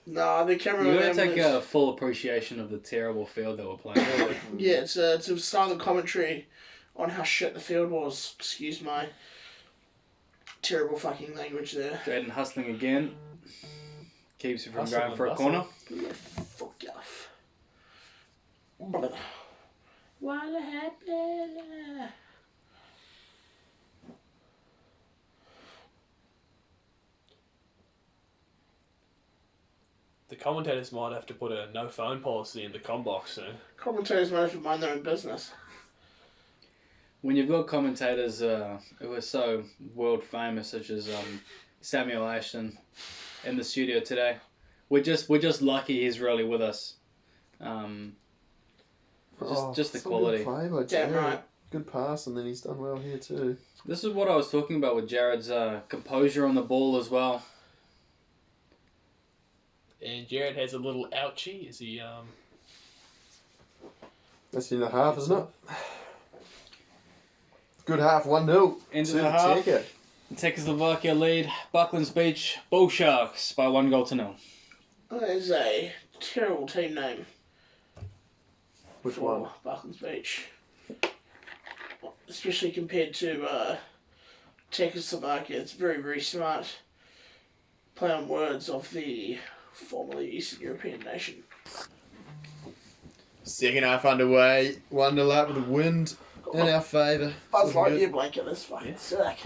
No, the You cameraman... gotta take was- a full appreciation of the terrible field that we're playing. Yeah, it's a silent commentary on how shit the field was. Excuse my terrible fucking language there. Jaden hustling again. Keeps you from Hustle going and for a bustle. corner. Yeah, fuck off. What happened? The commentators might have to put a no phone policy in the com box soon. Commentators might have to mind their own business. When you've got commentators who are so world famous, such as Samuel Ashton in the studio today, we're just lucky he's really with us. Just the it's a quality. Good play by Damn Jared. right. Good pass, and then he's done well here too. This is what I was talking about with Jared's composure on the ball as well. And Jared has a little ouchie as he That's in the half, isn't it? Good half, 1-0. Into to the half. Tekker. Czechoslovakia lead Bucklands Beach Bull Sharks by 1-0. That is a terrible team name Which for one? Bucklands Beach. Especially compared to Tekkerslovakia. It's very, very smart play on words of the formerly Eastern European nation. Second half underway. 1-0 up with the wind in our favour. Buzz Looking Lightyear blanket, that's fucking sick.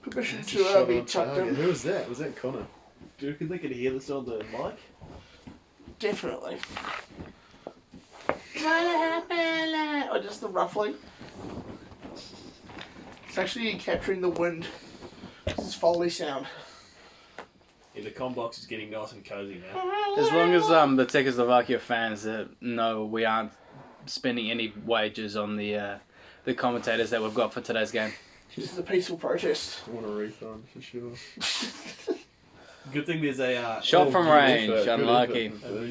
Permission good. to Shot be on tucked target. in. Who was that? Was that Connor? Do you reckon they could hear this on the mic? Definitely. Or just the ruffling. It's actually capturing the wind. This is Foley sound. Yeah, the com box is getting nice and cozy now. As long as the Czechoslovakia fans know we aren't spending any wages on the commentators that we've got for today's game. This is a peaceful protest. I want a refund for sure. Good thing there's a Shot from Good range, effort, good unlucky. effort.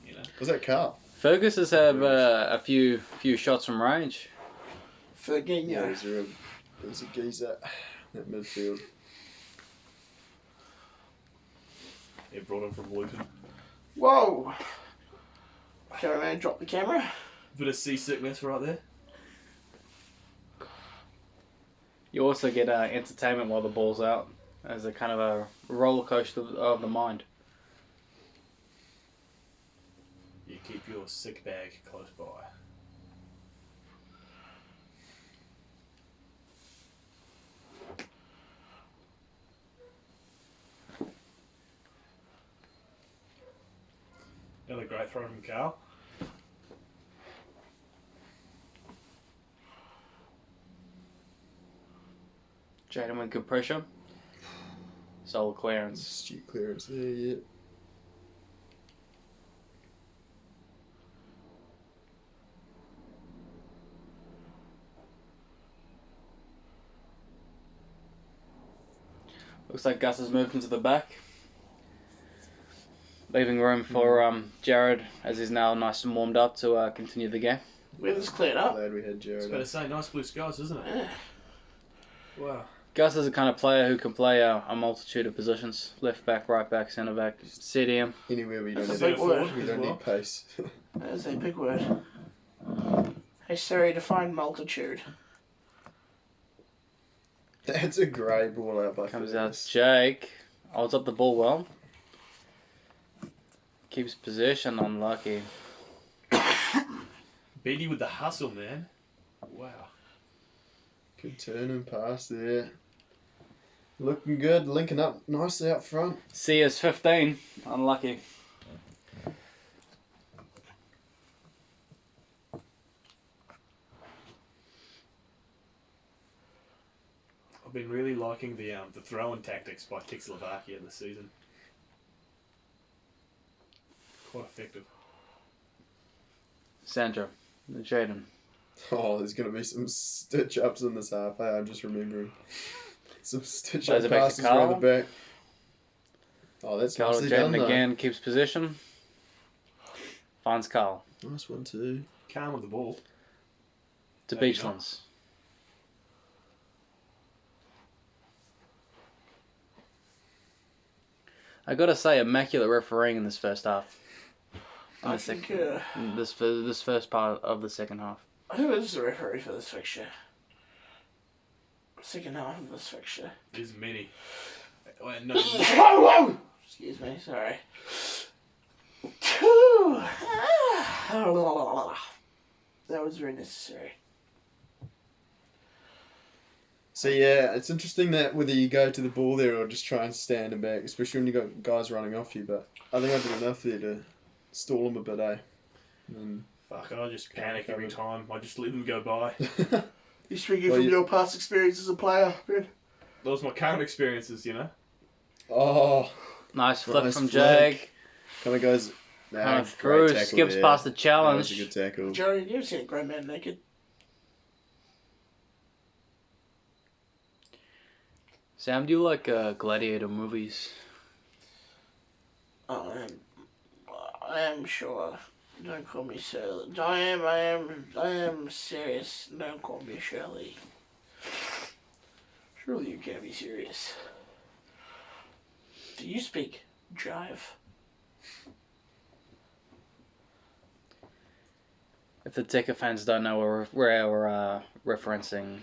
you know. Was that Carl? Fergus have a few shots from range. Firmino. There's a geezer at midfield. Yeah, brought him from Luton. Whoa! Cameraman, drop the camera. Bit of seasickness right there. You also get entertainment while the ball's out, as a kind of a roller coaster of the mind. You keep your sick bag close by. Another great throw from Carl. Jaden with good pressure. Solid clearance. Astute clearance there, yeah. Looks like Gus has moved into the back. Leaving room for Jared, as he's now nice and warmed up to continue the game. Weather's cleared up. Glad we had It's Jared. better to say nice blue skies, isn't it? Yeah. Wow. Gus is the kind of player who can play a multitude of positions. Left back, right back, centre back, CDM. Anywhere we That's don't a need big word. we don't need pace. That's a big word. Hey Siri, define multitude. That's a great ball out by Comes Fergus. out Jake. Holds up the ball well. Keeps possession, unlucky. Beatty with the hustle, man. Wow. Good turn and pass there. Looking good, linking up nicely up front. C is 15. Unlucky. I've been really liking the throw-in tactics by Tekkerslovakia this season. Quite effective. Sandra. Jaden. Oh, there's going to be some stitch ups in this half. Hey, I'm just remembering. Some stitch Plays up it back to passes around the Carl. back. Oh, that's Carl nicely done Jaden though. again keeps possession. Finds Carl. Nice one too. Calm with the ball. To There you go. Beachlands. I gotta say, immaculate refereeing in this first half. In I the think, in this first part of the second half. who is the referee for this fixture? Second half of this fixture. There's many. No, Whoa, whoa! Excuse me, sorry. That was very necessary. So yeah, it's interesting that whether you go to the ball there or just try and stand him back, especially when you got guys running off you. But I think I did enough there to stall him a bit, eh? And fuck, I just panic every time. I just let them go by. You're speaking Well, from you- your past experience as a player, Ben. That was my current experiences, you know. oh, Nice flip Nice from flick. Jake. kind of goes Kind of great through, tackle skips there. past the That challenge. was a good tackle. Joey, you ever seen a grown man naked? Sam, do you like gladiator movies? I am sure. Don't call me Shirley. I am serious. Don't call me Shirley. Surely you can't be serious. Do you speak jive? If the Tekker fans don't know, we're referencing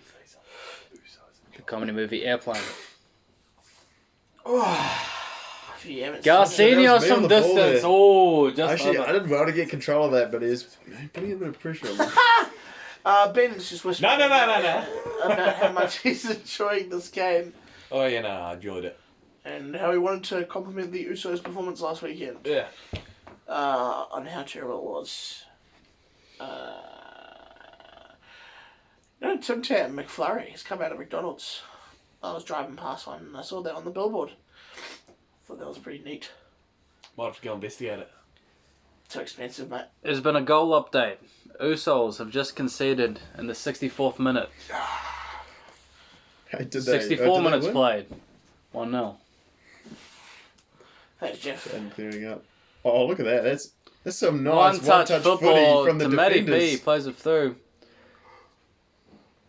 the comedy movie Airplane. If you haven't seen it, Garcinius That was me from on the ball distance. there. Oh, just Actually, over. I did well to get control of that, but he's putting a bit of pressure on me. Ben's just whispering No. about how much he's enjoying this game Oh yeah, no, I enjoyed it. and how he wanted to compliment the Usos' performance last weekend Yeah. on how terrible it was. Tim Tam McFlurry has come out of McDonald's. I was driving past one and I saw that on the billboard. Thought that was pretty neat. Might have to go investigate it. Too expensive, mate. There's been a goal update. Usos have just conceded in the 64th minute. Hey, did 64 they minutes win? played. 1-0. Thanks, Jeff. And clearing up. Oh, look at that. That's That's some nice One-touch footy football from the to Matty defenders. P. Plays it through.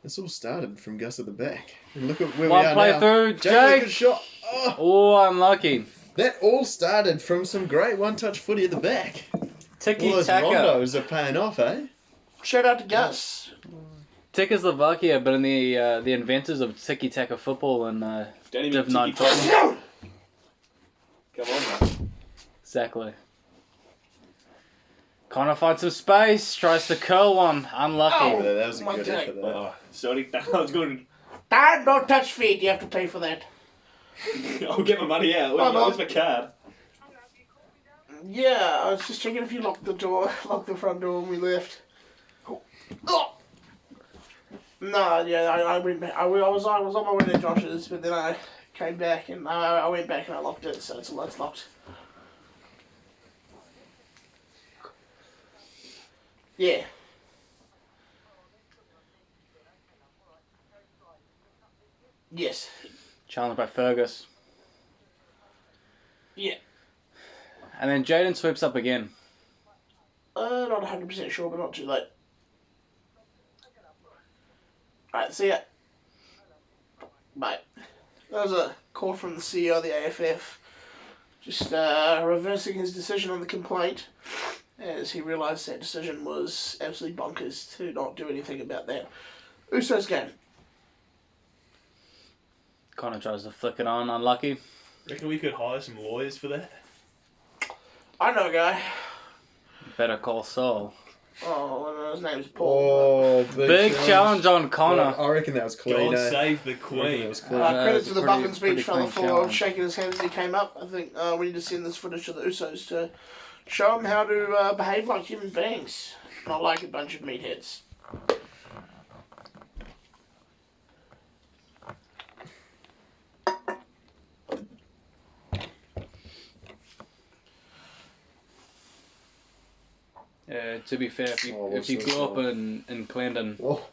This all started from Gus at the back. And look at where One we are play now. through, Jake, with a Jake. good shot. Oh, Oh, unlucky. that all started from some great one-touch footy at the back. All Tiki those Taka. rondos are paying off, eh? Shout out to Gus. Tekkerslovakia have been the inventors of Tiki Taka football and Don't even Div 9 tiki-taka. football. Come on, mate. Exactly. Connor finds some space, tries to curl one. Unlucky. Oh. That was a My good Jake. effort, that. Oh, sorry, that was good. Dad, don't touch feet. You have to pay for that. I'll get my money out. Where's my card? Yeah, I was just checking if you locked the front door when we left. Oh. No, yeah, I went back. I was on my way to Josh's, but then I came back and I went back and I locked it, so it's locked. Yeah. Yes. Challenged by Fergus. Yeah. And then Jaden sweeps up again. Not 100% sure, but not too late. Alright, see ya. Bye. That was a call from the CEO of the AFF. Just reversing his decision on the complaint, as he realised that decision was absolutely bonkers to not do anything about that. Usos game. Connor tries to flick it on. Unlucky. Reckon we could hire some lawyers for that? I know a guy. Better call Saul. Oh, his name's Paul. Oh, Big challenge on Connor. I reckon that was clean, God eh? save the I reckon Queen. that was clean. Credit it's to a the pretty- Bucklands pretty beach fella clean for challenge. shaking his hand as he came up. I think we need to send this footage to the Usos to show them how to behave like human beings, not like a bunch of meatheads. To be fair, if Oh, you what's this grew up one? in Clarendon, Oh,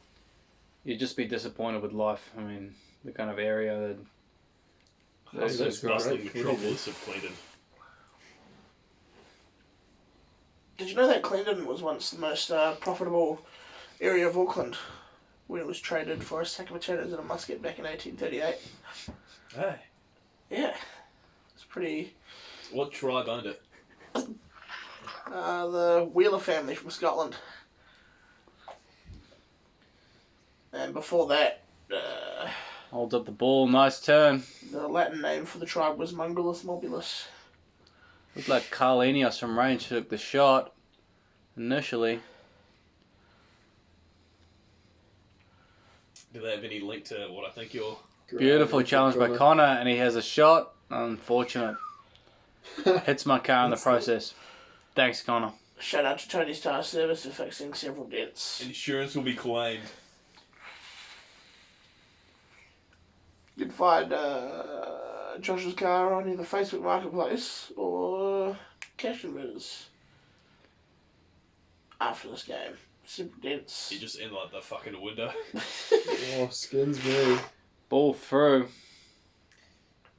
you'd just be disappointed with life. I mean, the kind of area that. That's That's the bustling great. metropolis of Clinton. Did you know that Clarendon was once the most profitable area of Auckland when it was traded for a sack of potatoes and a musket back in 1838? Hey, Yeah. It's pretty... what tribe owned it? The Wheeler family from Scotland. And before that, Holds up the ball, nice turn. the Latin name for the tribe was Mungulus Mobulus. Looked like Carlenius from range took the shot initially. Do they have any link to what I think you're... Beautiful challenge by Connor, and he has a shot. Unfortunate. Hits my car in the process. Thanks, Connor. Shout out to Tony's Tire Service for fixing several dents. Insurance will be claimed. You can find Josh's car on either Facebook Marketplace or Cash Converters after this game. Simple dents. You just in like the fucking window. oh, skins me. Ball through.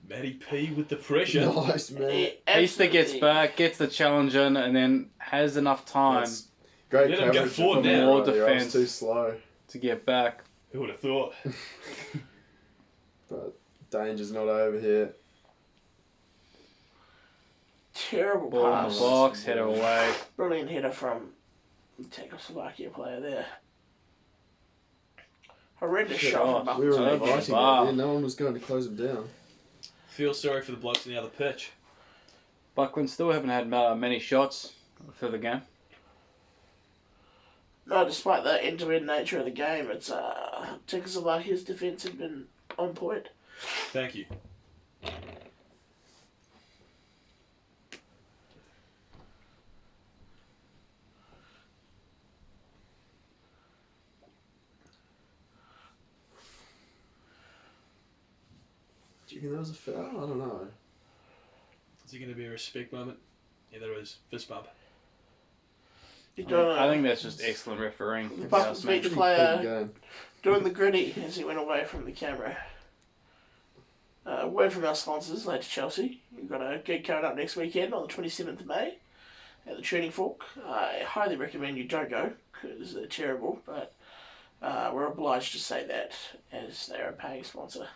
Matty P with the pressure. Nice, man. Easter gets back, gets the challenge in, and then has enough time That's great Let him go coverage. forward from now. More there. I was defence. too slow. to get back. Who would have thought? But danger's not over here. Terrible Ball in the pass. box, header away. Brilliant header from the Tekkerslovakia player there. Horrendous Shit shot off. from We were Over Bucklands. the inviting bar. it. Yeah, no one was going to close them down. Feel sorry for the blokes in the other pitch. Bucklands still haven't had many shots for the game. No, despite the end-to-end nature of the game, it's Tekkerslovakia's defence had been on point. Thank you. Do you think that was a foul? I don't know. Is it going to be a respect moment? Yeah, there is. Fist bump. You don't I think that's just excellent refereeing. The if you Bucklands ask me. beach Pretty player clean game. doing the gritty as he went away from the camera. Word from our sponsors, later Chelsea. We've got a gig coming up next weekend on the 27th of May. at the Tuning Fork. I highly recommend you don't go because they're terrible, but we're obliged to say that as they're a paying sponsor.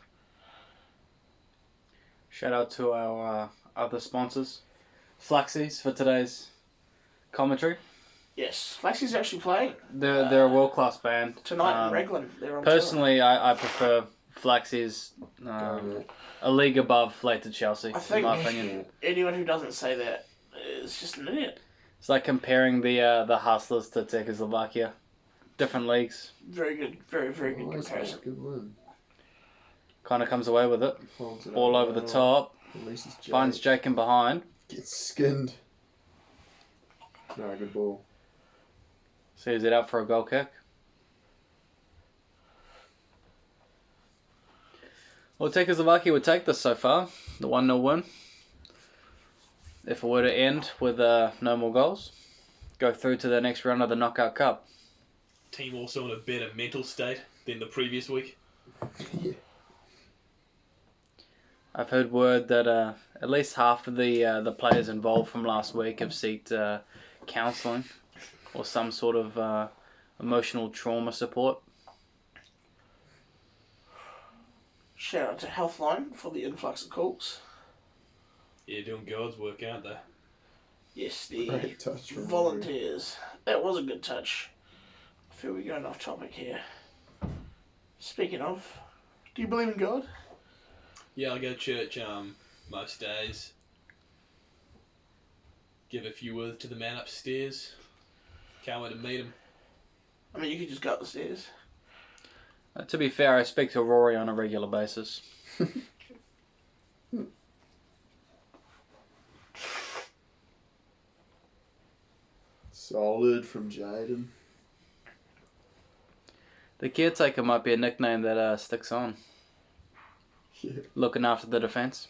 Shout out to our other sponsors, Flaxies, for today's commentary. Yes, Flaxie's actually playing They're a world class band. tonight in Raglan. They're on Personally, I prefer Flaxies a league above later Chelsea, I think in my opinion. anyone who doesn't say that is just an idiot. It's like comparing the Hustlers to Tekkerslovakia. Different leagues. Very good, very good comparison. Good one. Kind of comes away with it. Holds it All up over the well. top. Releases Jake. Finds Jake in behind. Gets skinned. No, good ball. Sees it out for a goal kick. Well, Tekkerslovakia would take this so far. The 1-0 win. If it were to end with no more goals. Go through to the next round of the Knockout Cup. Team also in a better mental state than the previous week. Yeah. I've heard word that at least half of the players involved from last week have sought counselling or some sort of emotional trauma support. Shout out to Healthline for the influx of calls. Yeah, doing God's work, aren't they? Yes, the Great touch from volunteers. That was a good touch. I feel we're going off topic here. Speaking of, do you believe in God? Yeah, I go to church most days. Give a few words to the man upstairs. Can't wait to meet him. I mean, you could just go up the stairs. To be fair, I speak to Rory on a regular basis. Solid from Jaden. The caretaker might be a nickname that sticks on. Yeah. Looking after the defence.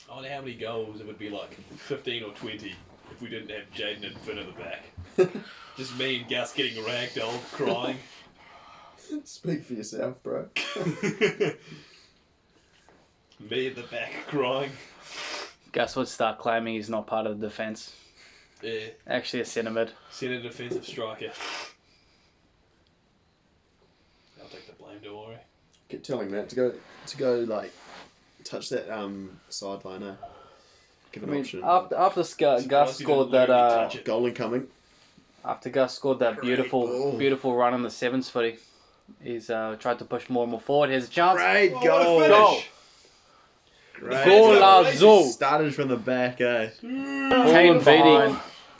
I wonder how many goals it would be, like 15 or 20 if we didn't have Jaden and Finn at the back. Just me and Gus getting ragdolled, crying. Speak for yourself, bro. Me at the back crying. Gus would start claiming he's not part of the defence. Yeah, Actually a centre mid. centre defensive striker. I'll take the blame, don't worry. Keep telling Matt to go like touch that sideline. Give an option. After Gus Surprised he scored didn't literally that touch it. Goal incoming. after Gus scored that Great ball. beautiful run on the sevens footy, he's tried to push more and more forward. Here's a chance. Great Oh, goal. what a Goal. finish. Great. Golazo. Started from the back, eh? Kane beating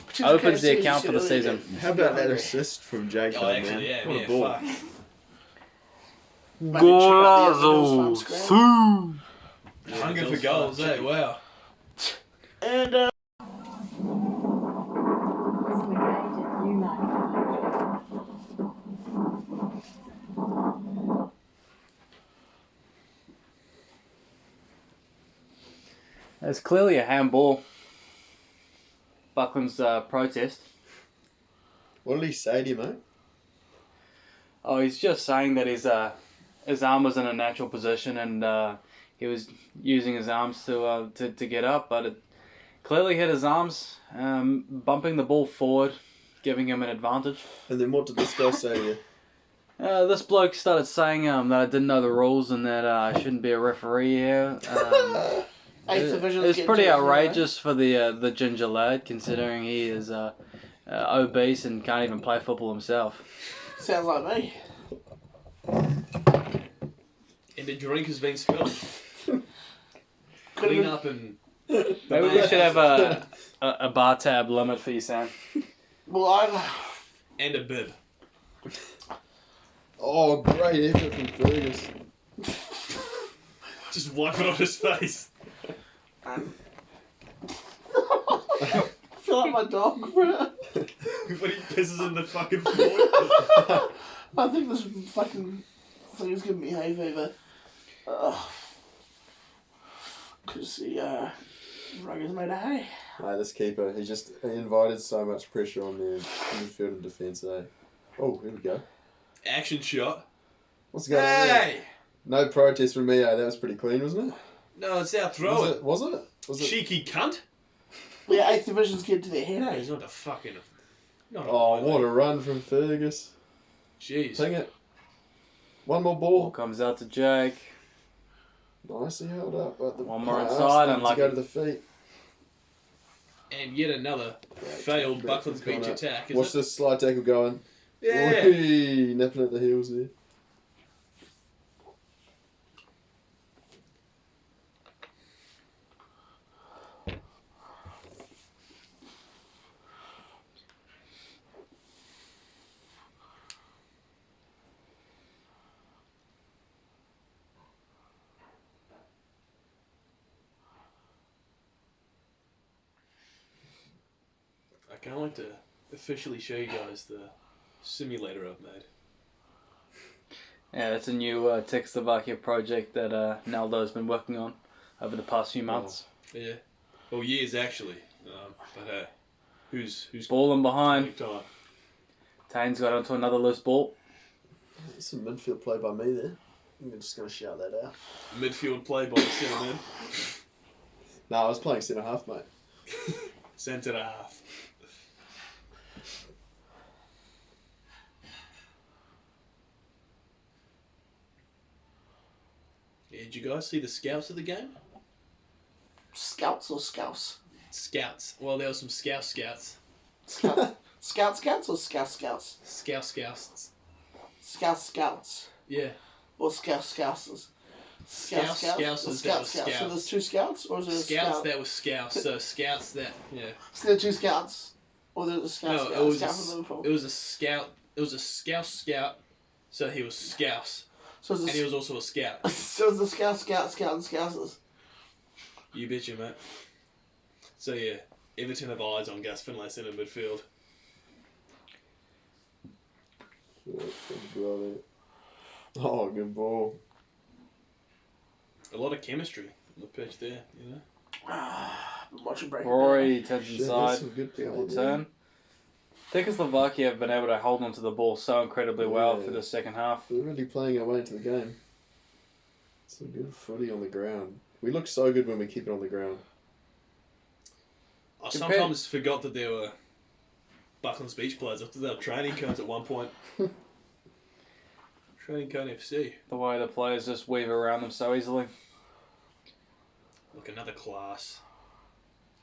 Which is opens the okay, account so for you the said season. earlier. How about that assist from Jake? Oh, though, actually, man? yeah, What a yeah, ball. fuck. Maybe check out the other Bills farm screen. Hunger for goals, eh? Wow. And There's clearly a handball. Bucklands protest. What did he say to you, mate? Oh, he's just saying that his arm was in a natural position and he was using his arms to get up, but it clearly hit his arms, bumping the ball forward, giving him an advantage. And then what did this guy say to you? This bloke started saying that I didn't know the rules and that I shouldn't be a referee here. Eighth Division. It's pretty outrageous for the ginger lad, considering he is obese and can't even play football himself. Sounds like me. And the drink has been spilled. Could've Clean been- up and... Maybe we should have a bar tab limit for you, Sam. Well, And a bib. Oh, great effort from Fergus. Just wipe it on his face. I feel like my dog, bro. When he pisses in the fucking floor. I think this fucking thing is giving me hay fever. Because the rug is made of hay. Hey, this keeper, he invited so much pressure on their midfield and defence, eh? Oh, here we go. Action shot. What's going on there? Hey! No protest from me, That was pretty clean, wasn't it? No, it's our thrower. Was it? Was it? Cheeky cunt. Yeah, 8th division's get to their head, No, eh? he's not a fucking... Not Oh, a what a run from Fergus. Jeez. Ping it. One more Ball ball. comes out to Jake. Nicely held up. But the One more pass inside, needed unlucky. to go to the feet. And yet another failed Bucklands Beach attack. Watch this slide tackle going. Yeah. Whee, nipping at the heels there. I can't wait to officially show you guys the simulator I've made. Yeah, it's a new Tekkerslovakia project that Naldo's been working on over the past few months. Yeah. Well, years actually. But who's Ball in behind. time? Tane's got onto another loose ball. There's some midfield play by me there. I'm just going to shout that out. Midfield play by the centre man. No, I was playing centre half, mate. Centre half. Yeah, did you guys see the scouts of the game? Scouts or scouse? Scouts. Well, there were some scouts. Scouts. Scouts or scouts? Scouts. Scouts. Yeah. Or scousers? Scouts that were So scouts. there's 2 scouts? Or is there a Scouts scout? that were scouts. So scouts that, yeah. So there are 2 scouts? Or there's a scout? No, scout, it was scout from Liverpool? it was a scout. It was a scout. So he was scouse, So it's and he a, was also a scout. so it's the scout, and scousers. You betcha, mate. So yeah, Everton have eyes on Gus Finlayson in midfield. Oh, good ball. A lot of chemistry on the pitch there, you know. Been watching Breaking Rory turns Shit, inside. that's some good play Double there. turn. Tekkerslovakia have been able to hold on to the ball so incredibly well Yeah. for the second half. We're really playing our way into the game. Some good footy on the ground. We look so good when we keep it on the ground. I Compared- sometimes forgot that there were Bucklands Beach players. I thought they were training cones at one point. Training cone FC. The way the players just weave around them so easily. Look, another class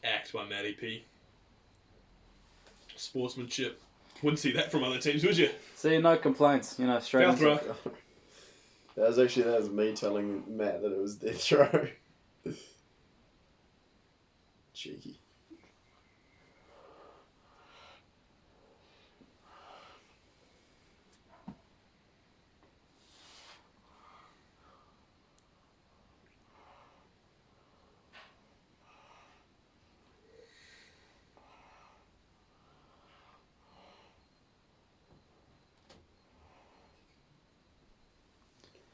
act by Matty P. Sportsmanship. Wouldn't see that from other teams, would you? See, no complaints. You know, straight Foul into throw. That was me telling Matt that it was their throw. Cheeky.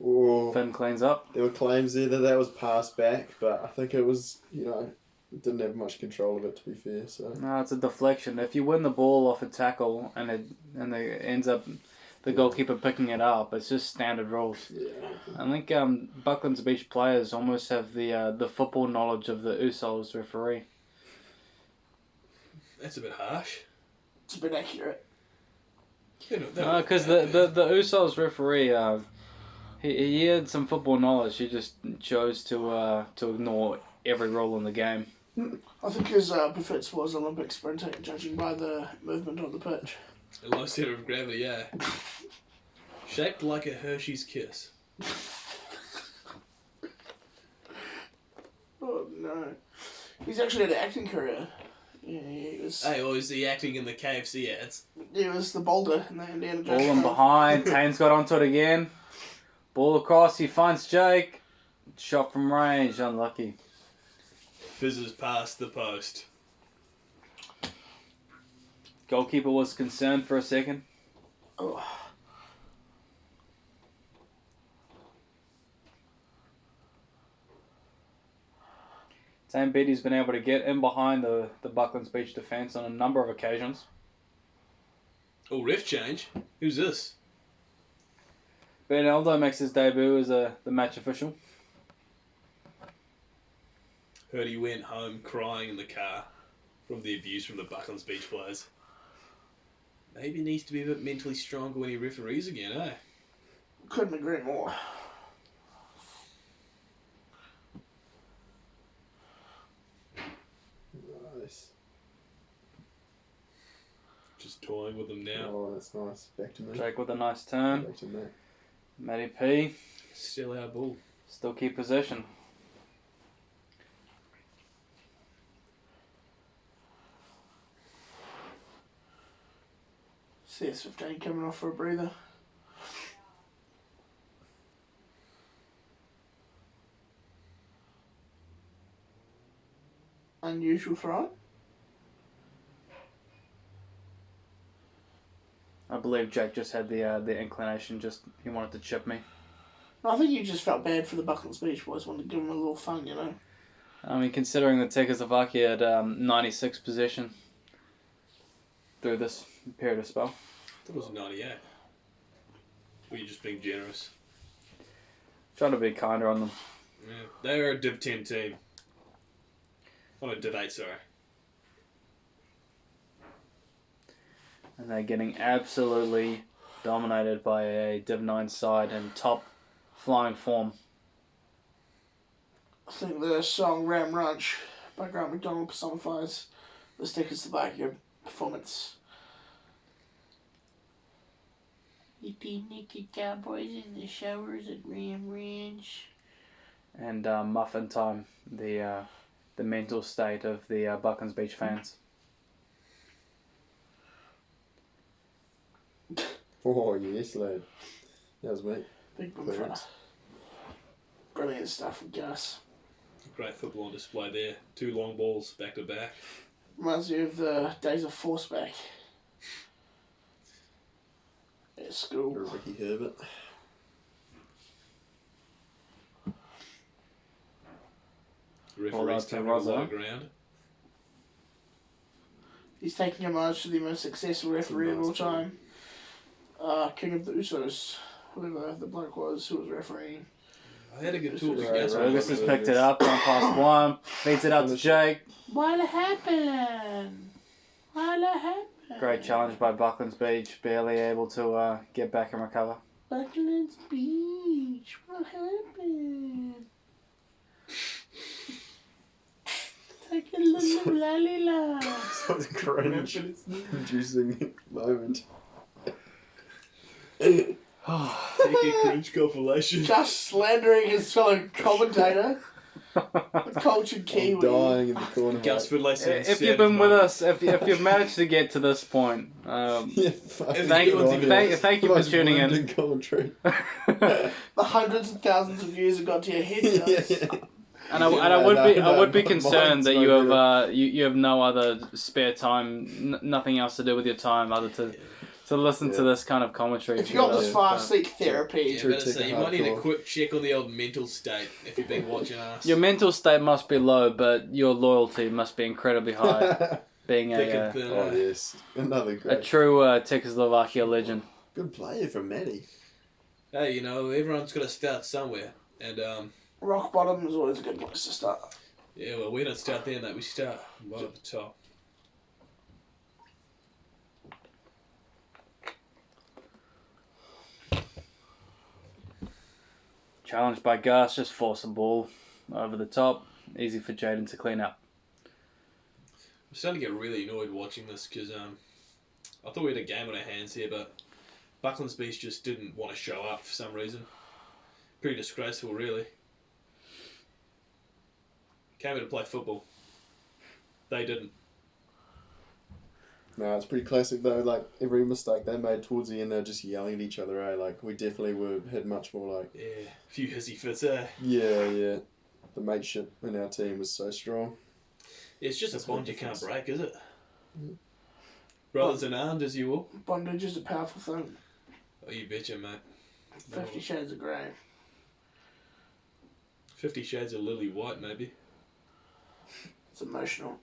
Oh, Finn cleans up. there were claims there that was passed back, but I think it was, didn't have much control of it, to be fair. So No, it's a deflection. If you win the ball off a tackle and it ends up the goalkeeper picking it up, it's just standard rules. yeah, I think Bucklands Beach players almost have the football knowledge of the Usos referee. That's a bit harsh. It's a bit accurate. Because the Usos referee, he had some football knowledge. He just chose to ignore every rule in the game. I think his preferred sport is Olympic sprinting, judging by the movement on the pitch. A low centre of gravity, yeah. Shaped like a Hershey's kiss. Oh no. He's actually had an acting career. Yeah, he was. Hey, or is he acting in the KFC ads? He was the boulder in the Indiana Ball Jones. in film. behind. Tane's got onto it again. Ball across. He finds Jake. Shot from range. Unlucky. Fizzes past the post. Goalkeeper was concerned for a second. Oh. Tane Beatty's been able to get in behind the Bucklands Beach defence on a number of occasions. Oh, ref change? Who's this? Bernaldo makes his debut as the match official. Heard he went home crying in the car from the abuse from the Bucklands Beach players. Maybe he needs to be a bit mentally stronger when he referees again, eh? Couldn't agree more. Nice. Just toying with them now. Oh, that's nice. Back to me. Jake with a nice turn. Back to me. Matty P. Still our ball. Still keep possession. CS15 coming off for a breather. Unusual throw. I believe Jake just had the inclination, just he wanted to chip me. I think you just felt bad for the Bucklands Beach boys, wanted to give them a little fun, you know. I mean, considering that Tekkerslovakia had 96 possession through this period of spell. I thought it was 98. Were you just being generous? Trying to be kinder on them. Yeah, they are a Div 10 team. Oh, no, Div 8, sorry. And they're getting absolutely dominated by a Div 9 side in top flying form. I think the song Ram Ranch by Grant McDonald personifies the Tekkerslovakia performance. Nippy Nicky Cowboys in the showers at Ram Ranch. And Muffin Time, the mental state of the Bucklands Beach fans. Oh, yes, lad. That was me. Big boom fella. Clearance. Brilliant stuff from Gus. Great football on display there. 2 long balls back to back. Reminds me of the days of Forceback. At school. Ricky Herbert. Referees to covering a lot Rosa. of ground. He's taking homage to the most successful referee of all Nice ball. time. King of the Usos. Whoever the bloke was who was refereeing. I had a good talk with Right, Gas. right. Fergus has picked it up, 1-1, feeds it out to Jake. What happened? What happened? Great challenge by Bucklands Beach, barely able to get back and recover. Bucklands Beach. What happened? Take a little lalila. Such a cringe-inducing moment. Take a cringe compilation. Just slandering his fellow commentator. The cultured I'm Kiwi. dying in the corner. Gus mate. Fidley said, If you've been with us, if you've managed to get to this point, Yeah, fucking thank good on thank you for Most tuning in. wounding commentary. The hundreds of thousands of views have got to your head, Gus. Yeah. And I would be my concerned mind's that not you have no other spare time, nothing else to do with your time other to listen to Yeah. this kind of commentary. If you got this Yeah, far, but- seek therapy. Yeah, True but ticker you might need a hardcore. quick check on the old mental state if you've been watching us. Your mental state must be low, but your loyalty must be incredibly high. Being Thick and a thin. Oh yes, another a great, true Tekkerslovakia legend. good player from Matty. Hey, you know, everyone's got to start somewhere. And, Rock bottom is always a good place to start. yeah, well, we don't start there, mate. We start right at the top. Challenged by Gus, just force the ball over the top. Easy for Jaden to clean up. I'm starting to get really annoyed watching this because I thought we had a game on our hands here, but Bucklands Beach just didn't want to show up for some reason. Pretty disgraceful, really. Came here to play football. They didn't. No, it's pretty classic though. Like every mistake they made towards the end, they're just yelling at each other. Like we definitely had much more like Yeah, a few hissy fits, eh? yeah. The mateship in our team was so strong. It's just That's a bond what you can't difference. break, is it? Brothers in arms, as you will. Bondage is a powerful thing. Oh, you betcha, mate. 50 Shades of Grey. 50 Shades of Lily White, maybe. It's emotional.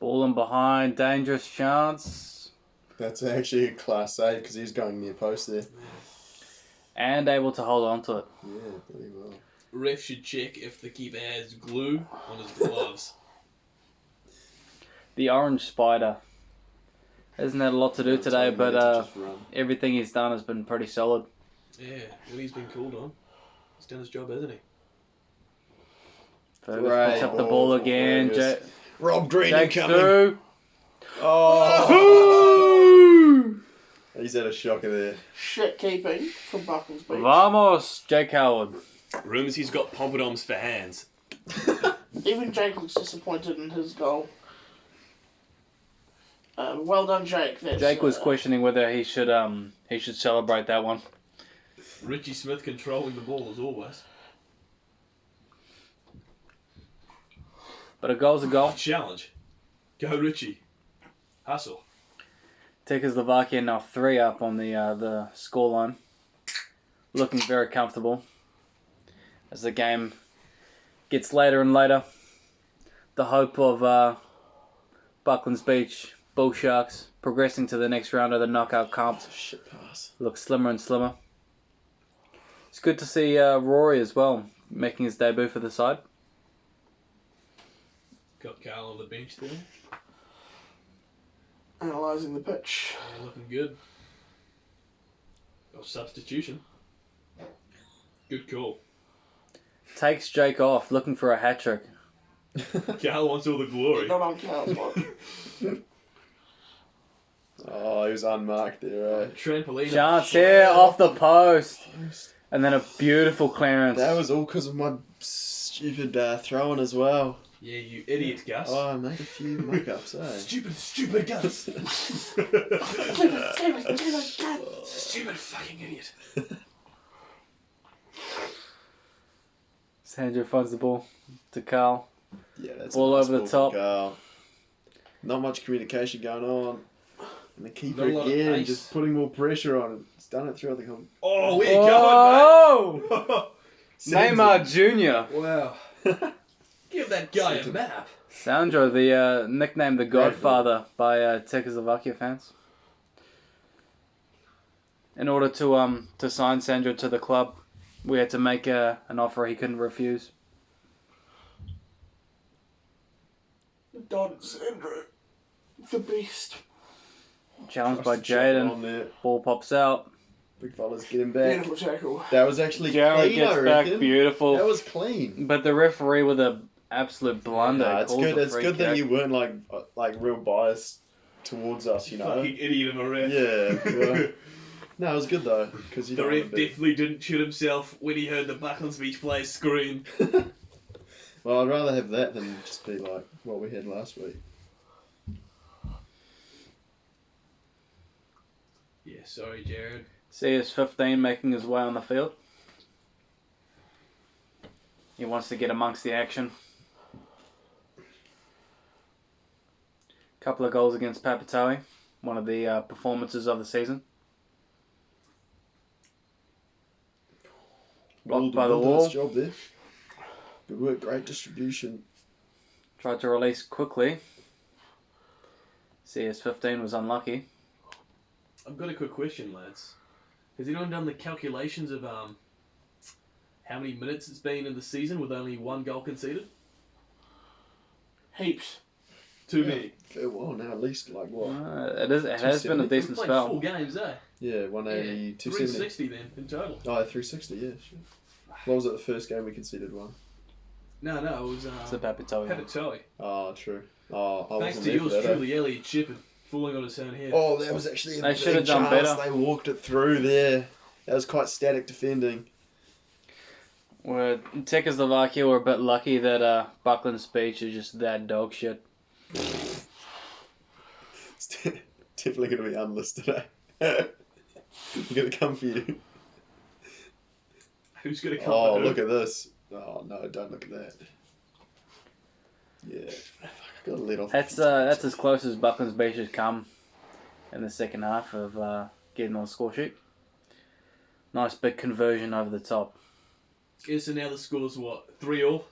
Ball in behind, dangerous chance. That's actually a class save because he's going near post there. And able to hold on to it. Yeah, pretty well. Ref should check if the keeper has glue on his gloves. The orange spider. Hasn't had a lot to do today, but everything he's done has been pretty solid. Yeah, when he's been called on, he's done his job, hasn't he? Fergus picks up the ball again. Rob Green Jake's coming. through. Oh! He's had a shocker there. Shit keeping from Bucklands Beach. Vamos, Jake Howard. Rumours he's got pompadoms for hands. Even Jake looks disappointed in his goal. Well done, Jake. Jake was questioning whether he should celebrate that one. Richie Smith controlling the ball as always. But a goal's a goal. Challenge. Go Richie. Hustle. Tekkerslovakia now 3 up on the scoreline. Looking very comfortable. As the game gets later and later, the hope of Bucklands Beach Bull Sharks progressing to the next round of the knockout comp Shit pass. looks slimmer and slimmer. It's good to see Rory as well making his debut for the side. Got Carl on the bench there. Analysing the pitch. Yeah, looking good. Got substitution. Good call. Takes Jake off, looking for a hat trick. Carl wants all the glory. Not on Carl's watch. Oh, he was unmarked there, eh? Trampoline. Chance here, off the post. And then a beautiful clearance. That was all because of my stupid throwing as well. Yeah, you idiot, Gus. Oh, I made a few muck-ups, eh? Stupid Gus. Damn Stupid fucking idiot. Sandro finds the ball to Carl. Yeah, that's Ball a nice over the ball top. from Carl. Not much communication going on. And the keeper Not a lot of again, pace. just putting more pressure on it. He's done it throughout the comp. Oh, where you Oh! going, mate? Neymar Jr. Wow. Give that guy a map. Sandro, the nickname the Godfather by Tekkerslovakia fans. In order to sign Sandro to the club, we had to make an offer he couldn't refuse. Don Sandro. The beast. Challenged by Crossed the shot on Jaden. there. Ball pops out. Big fella's getting back. Beautiful tackle. That was actually Jared clean, I gets back, reckon. beautiful. That was clean. But the referee with an absolute blunder. Nah, it's calls good. a It's free good that kick. you weren't like real biased towards us, you know. Fucking idiot of a ref. Yeah. Well, no, it was good though because you The don't ref want to be. definitely didn't shit himself when he heard the Bucklands Beach players scream. Well, I'd rather have that than just be like what we had last week. Yeah, sorry, Jared. CS15 making his way on the field. He wants to get amongst the action. Couple of goals against Papatoe. One of the performances of the season. Blocked by the wall. Nice job there. Good work. Great distribution. Tried to release quickly. CS15 was unlucky. I've got a quick question, lads. Has anyone done the calculations of how many minutes it's been in the season with only one goal conceded? Heaps. Too Yeah. many. Fair while now, at least like what? It has been a 270. decent Played spell. 4 games, eh? Yeah, 180, Yeah, 270. 360 then in total. Oh, 360. Yeah. Sure. What was it? The first game we conceded one. No, it was It's a Papatoe. Papatoe. Oh, true. Oh, I Thanks wasn't to there for yours that, eh? truly, Elliot Shippen, falling on his own head. Oh, that was actually a They big should have done chance. better. They walked it through there. That was quite static defending. Where Tekkerslovakia were a bit lucky that Bucklands Beach is just that dog shit. It's definitely going to be unlisted, eh? I'm going to come for you. Who's going to come Oh, for who? look at this. Oh, no, don't look at that. Yeah. I got to let off. That's as close as Bucklands Beach has come in the second half of getting on the score sheet. Nice big conversion over the top. Yeah, so now the score's what? 3-all?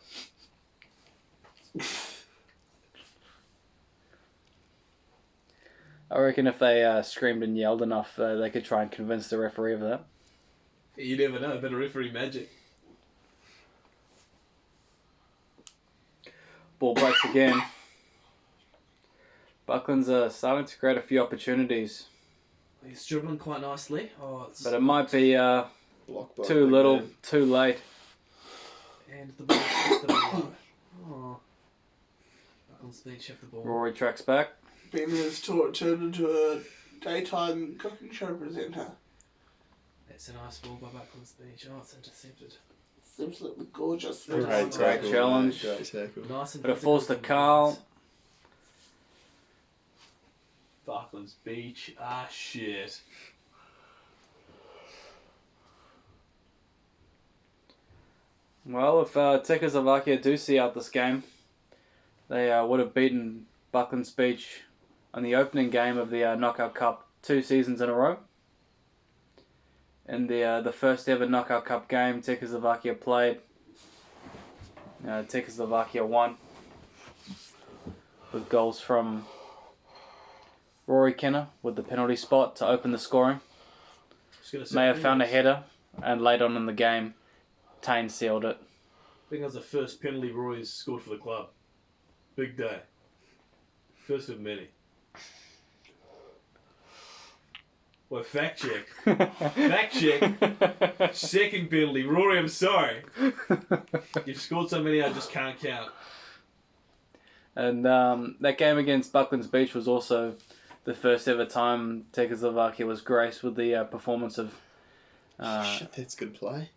I reckon if they screamed and yelled enough, they could try and convince the referee of that. You never know. A bit of referee magic. Ball breaks again. Bucklands are starting to create a few opportunities, He's dribbling quite nicely. Oh, it's but it might be Block by too big little, man. too late. And the ball is the ball. Oh. Bucklands Beach have the ball. Rory tracks back. Ben has turned into a daytime cooking show presenter. That's a nice ball by Bucklands Beach. Oh, it's intercepted. It's absolutely gorgeous. Great Great tackle, tackle. challenge. Mate. Great tackle. Nice and But it falls to Carl. Bucklands Beach. Ah, shit. Well, if Tekkerslovakia do see out this game, they would have beaten Bucklands Beach on the opening game of the Knockout Cup 2 seasons in a row. In the first ever Knockout Cup game Tekkerslovakia played, Tekkerslovakia won with goals from Rory Kenner with the penalty spot to open the scoring. May have found a header, and late on in the game, Tane sealed it. I think that was the first penalty Roy's scored for the club. Big day. First of many. Well, fact check. Fact check. Second penalty. Rory, I'm sorry. You've scored so many I just can't count. And that game against Bucklands Beach was also the first ever time Tekkerslovakia was graced with the performance of... Shit, that's good play.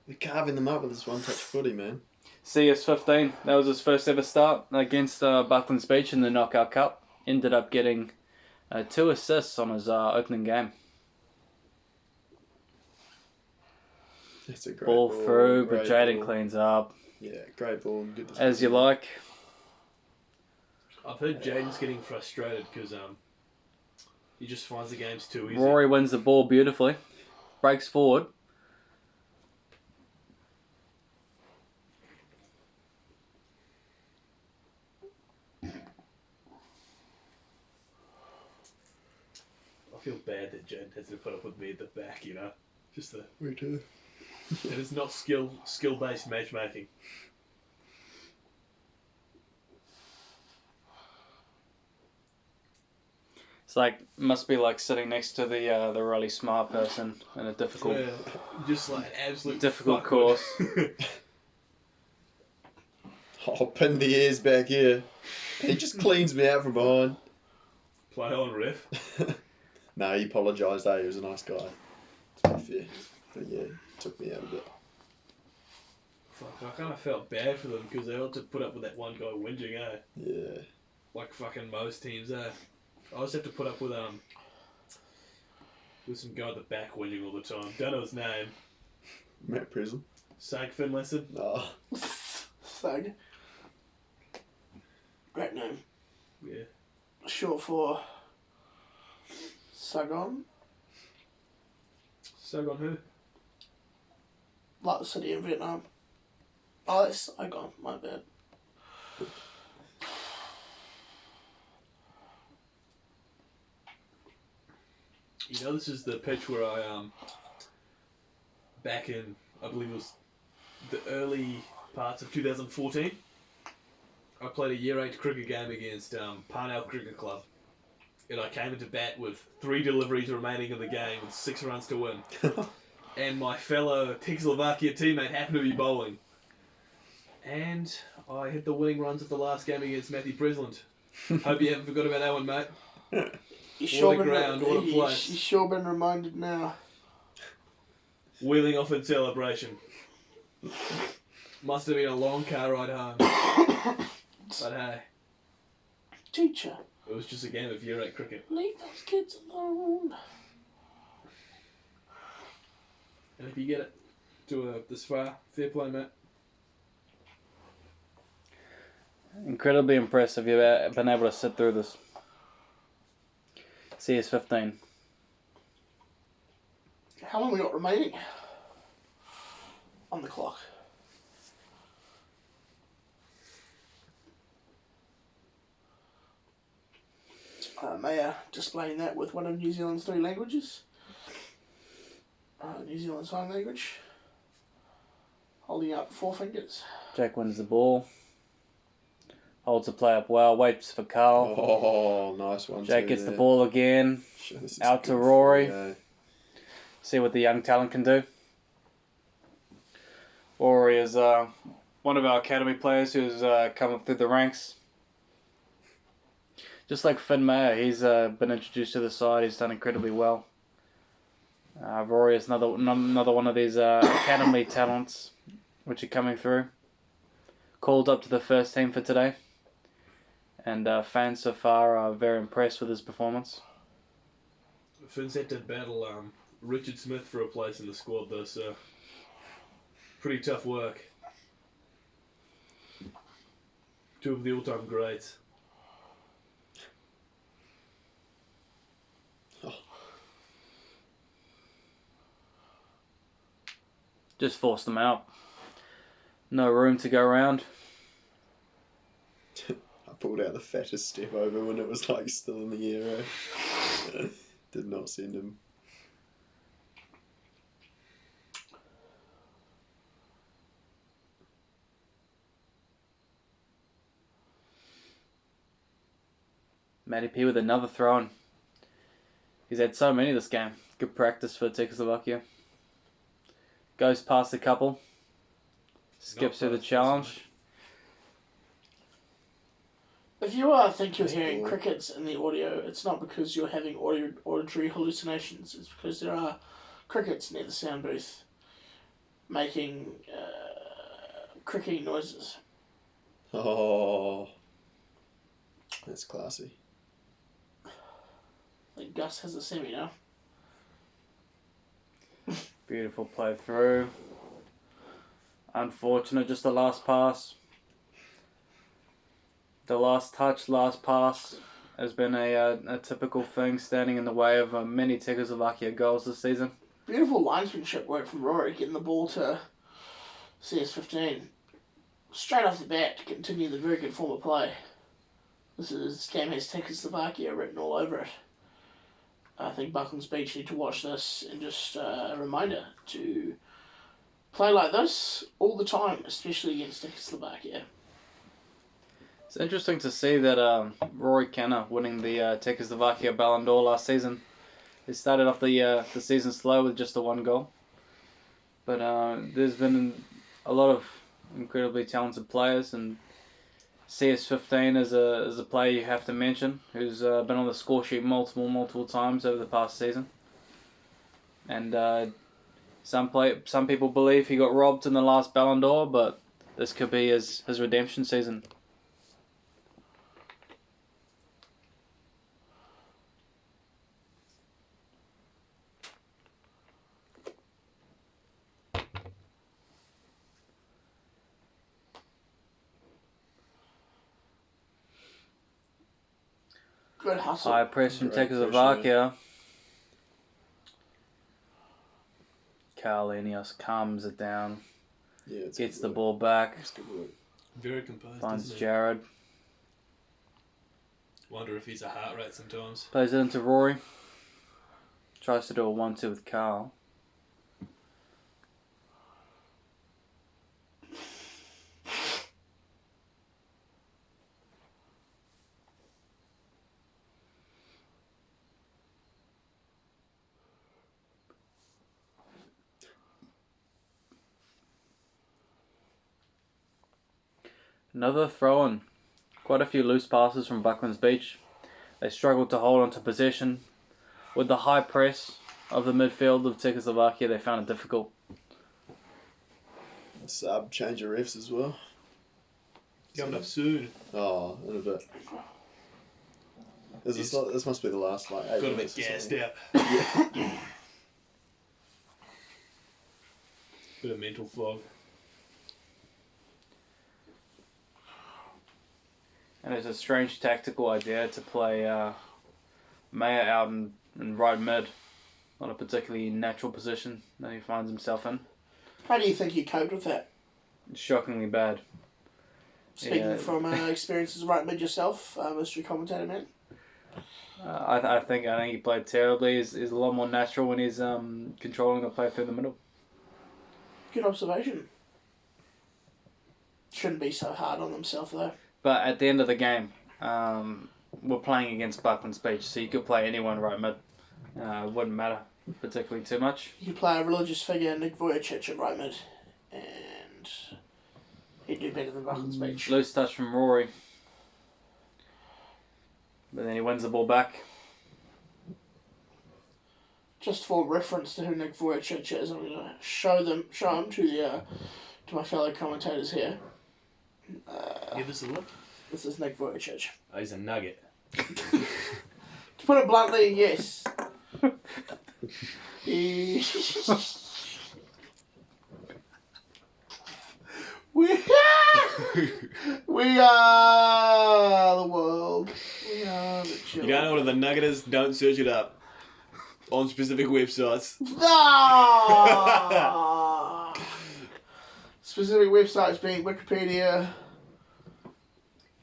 We're carving them up with this one-touch footy, man. CS15. That was his first ever start against Bucklands Beach in the Knockout Cup. Ended up getting 2 assists on his opening game. That's a great Ball through, but great Jaden ball. cleans up. Yeah, great ball. Good As you like. I've heard Jaden's getting frustrated because he just finds the games too easy. Rory wins the ball beautifully. Breaks forward. I feel bad that Jaden has to put up with me at the back, you know? Just the... Me too. It is not skill-based matchmaking. It's like, must be like sitting next to the really smart person in a difficult Yeah, just like an absolute difficult fuckwit. course. I'll pin the ears back here. He just cleans me out from behind. Play on, ref. No, he apologised, He was a nice guy. To be fair. But yeah, took me out a bit. Fuck, I kind of felt bad for them because they ought to put up with that one guy whinging, eh? Yeah. Like fucking most teams, eh? I just have to put up with some guy at the back whinging all the time. Don't know his name. Matt Prison. Sag Finlayson. Oh. Sag. Great name. Yeah. Short for Saigon, Sag on who? like the city in Vietnam. Oh, that's Saigon, my bad. You know, this is the pitch where I back in, I believe it was the early parts of 2014. I played a year 8 cricket game against Parnell Cricket Club. And I came into bat with 3 deliveries remaining in the game with 6 runs to win. And my fellow Tekkerslovakia teammate happened to be bowling. And I hit the winning runs of the last game against Matthew Presland. Hope you haven't forgot about that one, mate. What a ground, what a place. He's sure been reminded now. Wheeling off in celebration. Must have been a long car ride home. But hey, Teacher, it was just a game of year 8 cricket. leave those kids alone. And if you get it to this far, fair play, mate. Incredibly impressive you've been able to sit through this. CS15. How long we got remaining? On the clock. Maya displaying that with one of New Zealand's 3 languages. New Zealand Sign Language. Holding up 4 fingers. Jack wins the ball. Holds the play up well. Waits for Carl. Oh, nice one. Jack gets the ball again. Out to Rory. See what the young talent can do. Rory is one of our academy players who's come up through the ranks. Just like Finn Mayer, he's been introduced to the side. He's done incredibly well. Rory is another one of these academy talents which are coming through. Called up to the first team for today. And fans so far are very impressed with his performance. Finn's had to battle Richard Smith for a place in the squad though, so pretty tough work. 2 of the all-time greats. Just forced them out. No room to go around. I pulled out the fattest step over when it was like still in the air. Did not send him. Matty P with another throw in. He's had so many this game. Good practice for Tekkerslovakia. Goes past a couple. Skips through the challenge. If you think you're hearing crickets in the audio, it's not because you're having auditory hallucinations. It's because there are crickets near the sound booth making cricketing noises. Oh, that's classy. I think Gus has a semi now. Beautiful play through. Unfortunate, just the last pass. The last touch, last pass has been a typical thing standing in the way of many Tekkerslovakia goals this season. Beautiful linesmanship work from Rory, getting the ball to CS15. Straight off the bat to continue the very good form of play. This game has Tekkerslovakia written all over it. I think Bucklands Beach need to watch this and just a reminder to play like this all the time, especially against Tekkerslovakia. It's interesting to see that Rory Kenner winning the Tekkerslovakia Ballon d'Or last season. He started off the season slow with just the 1 goal. But there's been a lot of incredibly talented players, and CS15 is a player you have to mention, who's been on the score sheet multiple times over the past season. And some people believe he got robbed in the last Ballon d'Or, but this could be his redemption season. Good hustle. High press from Great Tekkerslovakia. Carl Enios calms it down. Yeah, it's Gets good the work. ball back. It's good work. Very composed, Finds isn't he? Jared. Wonder if he's a heart rate sometimes. Plays it into Rory. Tries to do a 1-2 with Carl. Another throw-in. Quite a few loose passes from Bucklands Beach. They struggled to hold onto possession. With the high press of the midfield of Tekkerslovakia, they found it difficult. Sub change of refs as well. Coming up soon. Oh, in a bit. This must be the last like 8 Got a bit minutes or gassed something. out. Yeah. Bit of mental fog. And it's a strange tactical idea to play Mayer out in right mid. Not a particularly natural position that he finds himself in. How do you think you coped with that? Shockingly bad. Speaking Yeah. from experience as right mid yourself, mystery commentator man. I think he played terribly. He's a lot more natural when he's controlling the play through the middle. Good observation. Shouldn't be so hard on himself though. But at the end of the game, we're playing against Bucklands Beach, so you could play anyone right mid. It wouldn't matter particularly too much. You play a religious figure, Nick Vujicic, at right mid, and he'd do better than Bucklands Beach. Loose touch from Rory. But then he wins the ball back. Just for reference to who Nick Vujicic is, I'm going to show him to my fellow commentators here. Give us a look. This is Nick Vujicic. Oh, he's a nugget. To put it bluntly, yes. we we are the world. We are the You children. don't know what the nugget is? Don't search it up on specific websites. Ah! Specific websites being Wikipedia,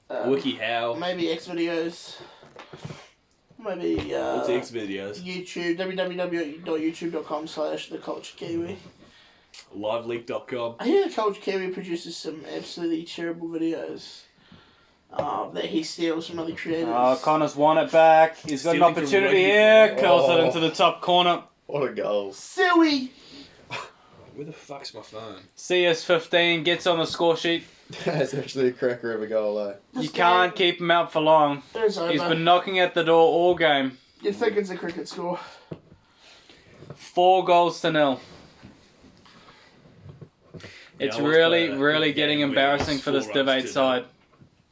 WikiHow. maybe X videos, maybe What's X videos? YouTube, www.youtube.com/theculturekiwi. Liveleak.com. I hear the Culture Kiwi produces some absolutely terrible videos that he steals from other creators. Oh, Connor's won it back. He's got an Stealing from opportunity rugby here. players. Curls it Oh. into the top corner. What a goal. Silly! Where the fuck's my phone? CS15 gets on the score sheet. That's actually a cracker of a goal, eh? You can't keep him out for long. It's over. He's been knocking at the door all game. You'd think it's a cricket score. 4-0. It's I was really, playing really that getting game where embarrassing it was for this 4 Div 8 runs to side.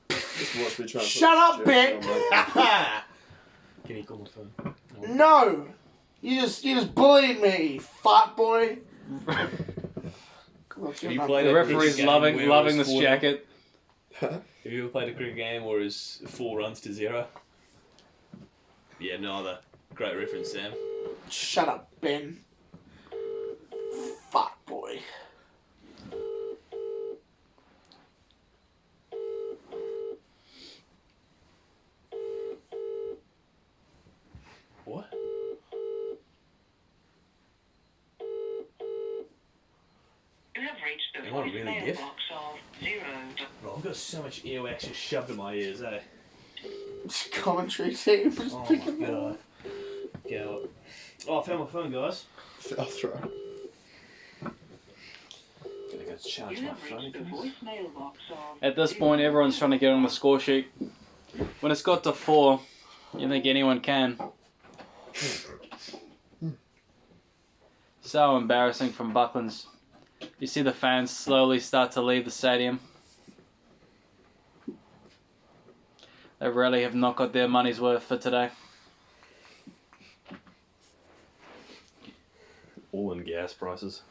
Just watch me try and Shut up, put Ben! this jersey on, mate. Can you call my phone? No! You just bullied me, fart boy. Have you played The a cricket referee's game loving where it loving was this 4-0? jacket. Have you ever played a cricket game where it's 4 runs to 0? Yeah, neither. Great reference, Sam. Shut up, Ben. Fart boy. What? You have reached the Am I really voicemail deaf? box of 0. Bro, I've got so much earwax just shoved in my ears, eh? Commentary team just Oh picking my them god. Go. Oh, I found my phone, guys. I'll throw. Gotta go charge You my have phone. reached the again. voicemail box of At this point, everyone's trying to get on the score sheet. When it's got to 4, you think anyone can. So embarrassing from Bucklands. You see the fans slowly start to leave the stadium. They really have not got their money's worth for today. All in gas prices.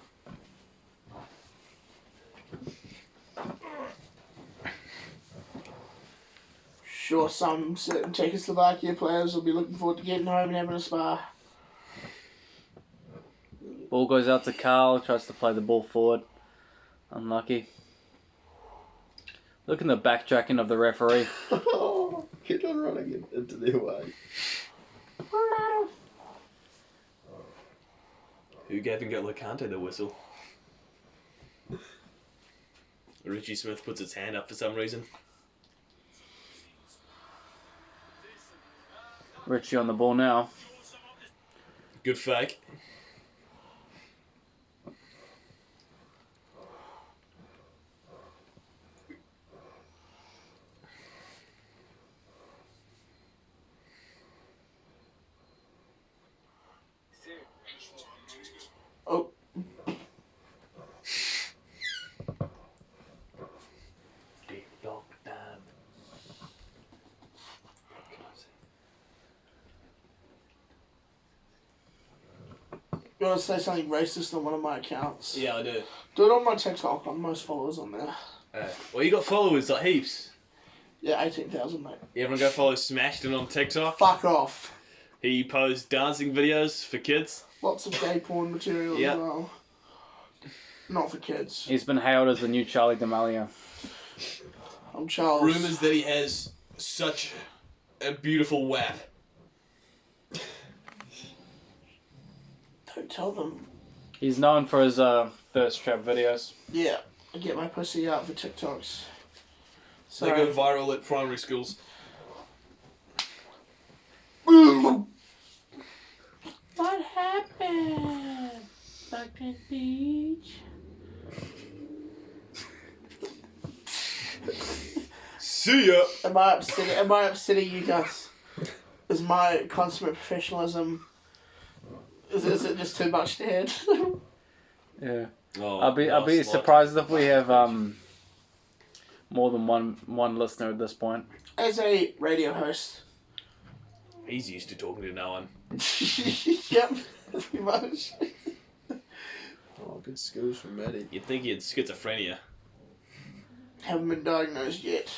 Sure, some certain Czechoslovakia players will be looking forward to getting home and having a spa. Ball goes out to Carl, tries to play the ball forward. Unlucky. Look at the backtracking of the referee. Keep on running into their way. Who gave N'Golo Kante the whistle? Richie Smith puts his hand up for some reason. Richie on the ball now. Good fake. Oh, Deep dog time. you want to say something racist on one of my accounts? Yeah, I do. Do it on my TikTok. I'm most followers on there. Well, you got followers like heaps. Yeah, 18,000, mate. You ever go follow Smashton on TikTok? Fuck off. He posts dancing videos for kids. Lots of gay porn material Yep. as well. Not for kids. He's been hailed as the new Charlie D'Amelio. I'm Charles. Rumours that he has such a beautiful wap. tell them. He's known for his thirst trap videos. Yeah, I get my pussy out for TikToks. So They go viral at primary schools. What happened? Bucklands Beach. See ya! Am I upsetting you guys? Is my consummate professionalism... Is it just too much to handle? Yeah. Oh, I'll be surprised if we have more than one listener at this point. As a radio host. He's used to talking to no one. Yep, pretty much. Oh, good skills from Maddie. You'd think he had schizophrenia. Haven't been diagnosed yet.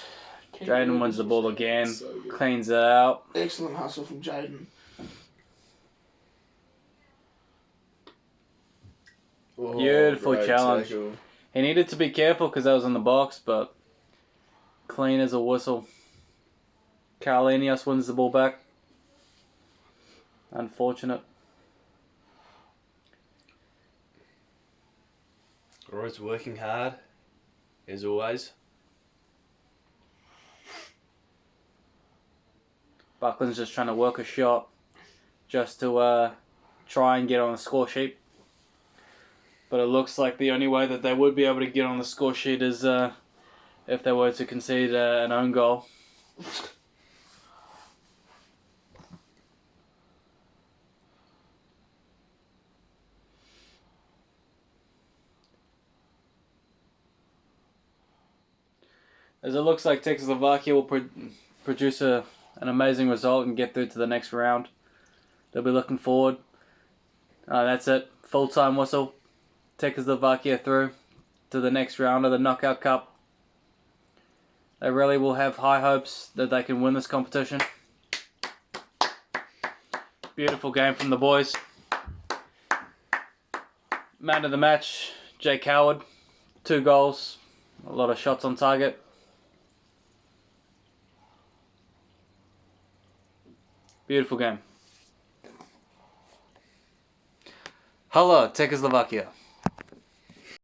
Jaden wins the ball again, So good. cleans it out. Excellent hustle from Jaden. Oh, Beautiful great challenge. tackle. He needed to be careful because that was in the box, but clean as a whistle. Carlenius wins the ball back. Unfortunate. Roy's working hard, as always. Buckland's just trying to work a shot just to try and get on the score sheet. But it looks like the only way that they would be able to get on the score sheet is if they were to concede an own goal. As it looks like Tekkerslovakia will produce an amazing result and get through to the next round. They'll be looking forward. That's it. Full-time whistle. Tekkerslovakia through to the next round of the Knockout Cup. They really will have high hopes that they can win this competition. Beautiful game from the boys. Man of the match, Jake Howard. 2 goals. A lot of shots on target. Beautiful game. Hello, Tekkerslovakia.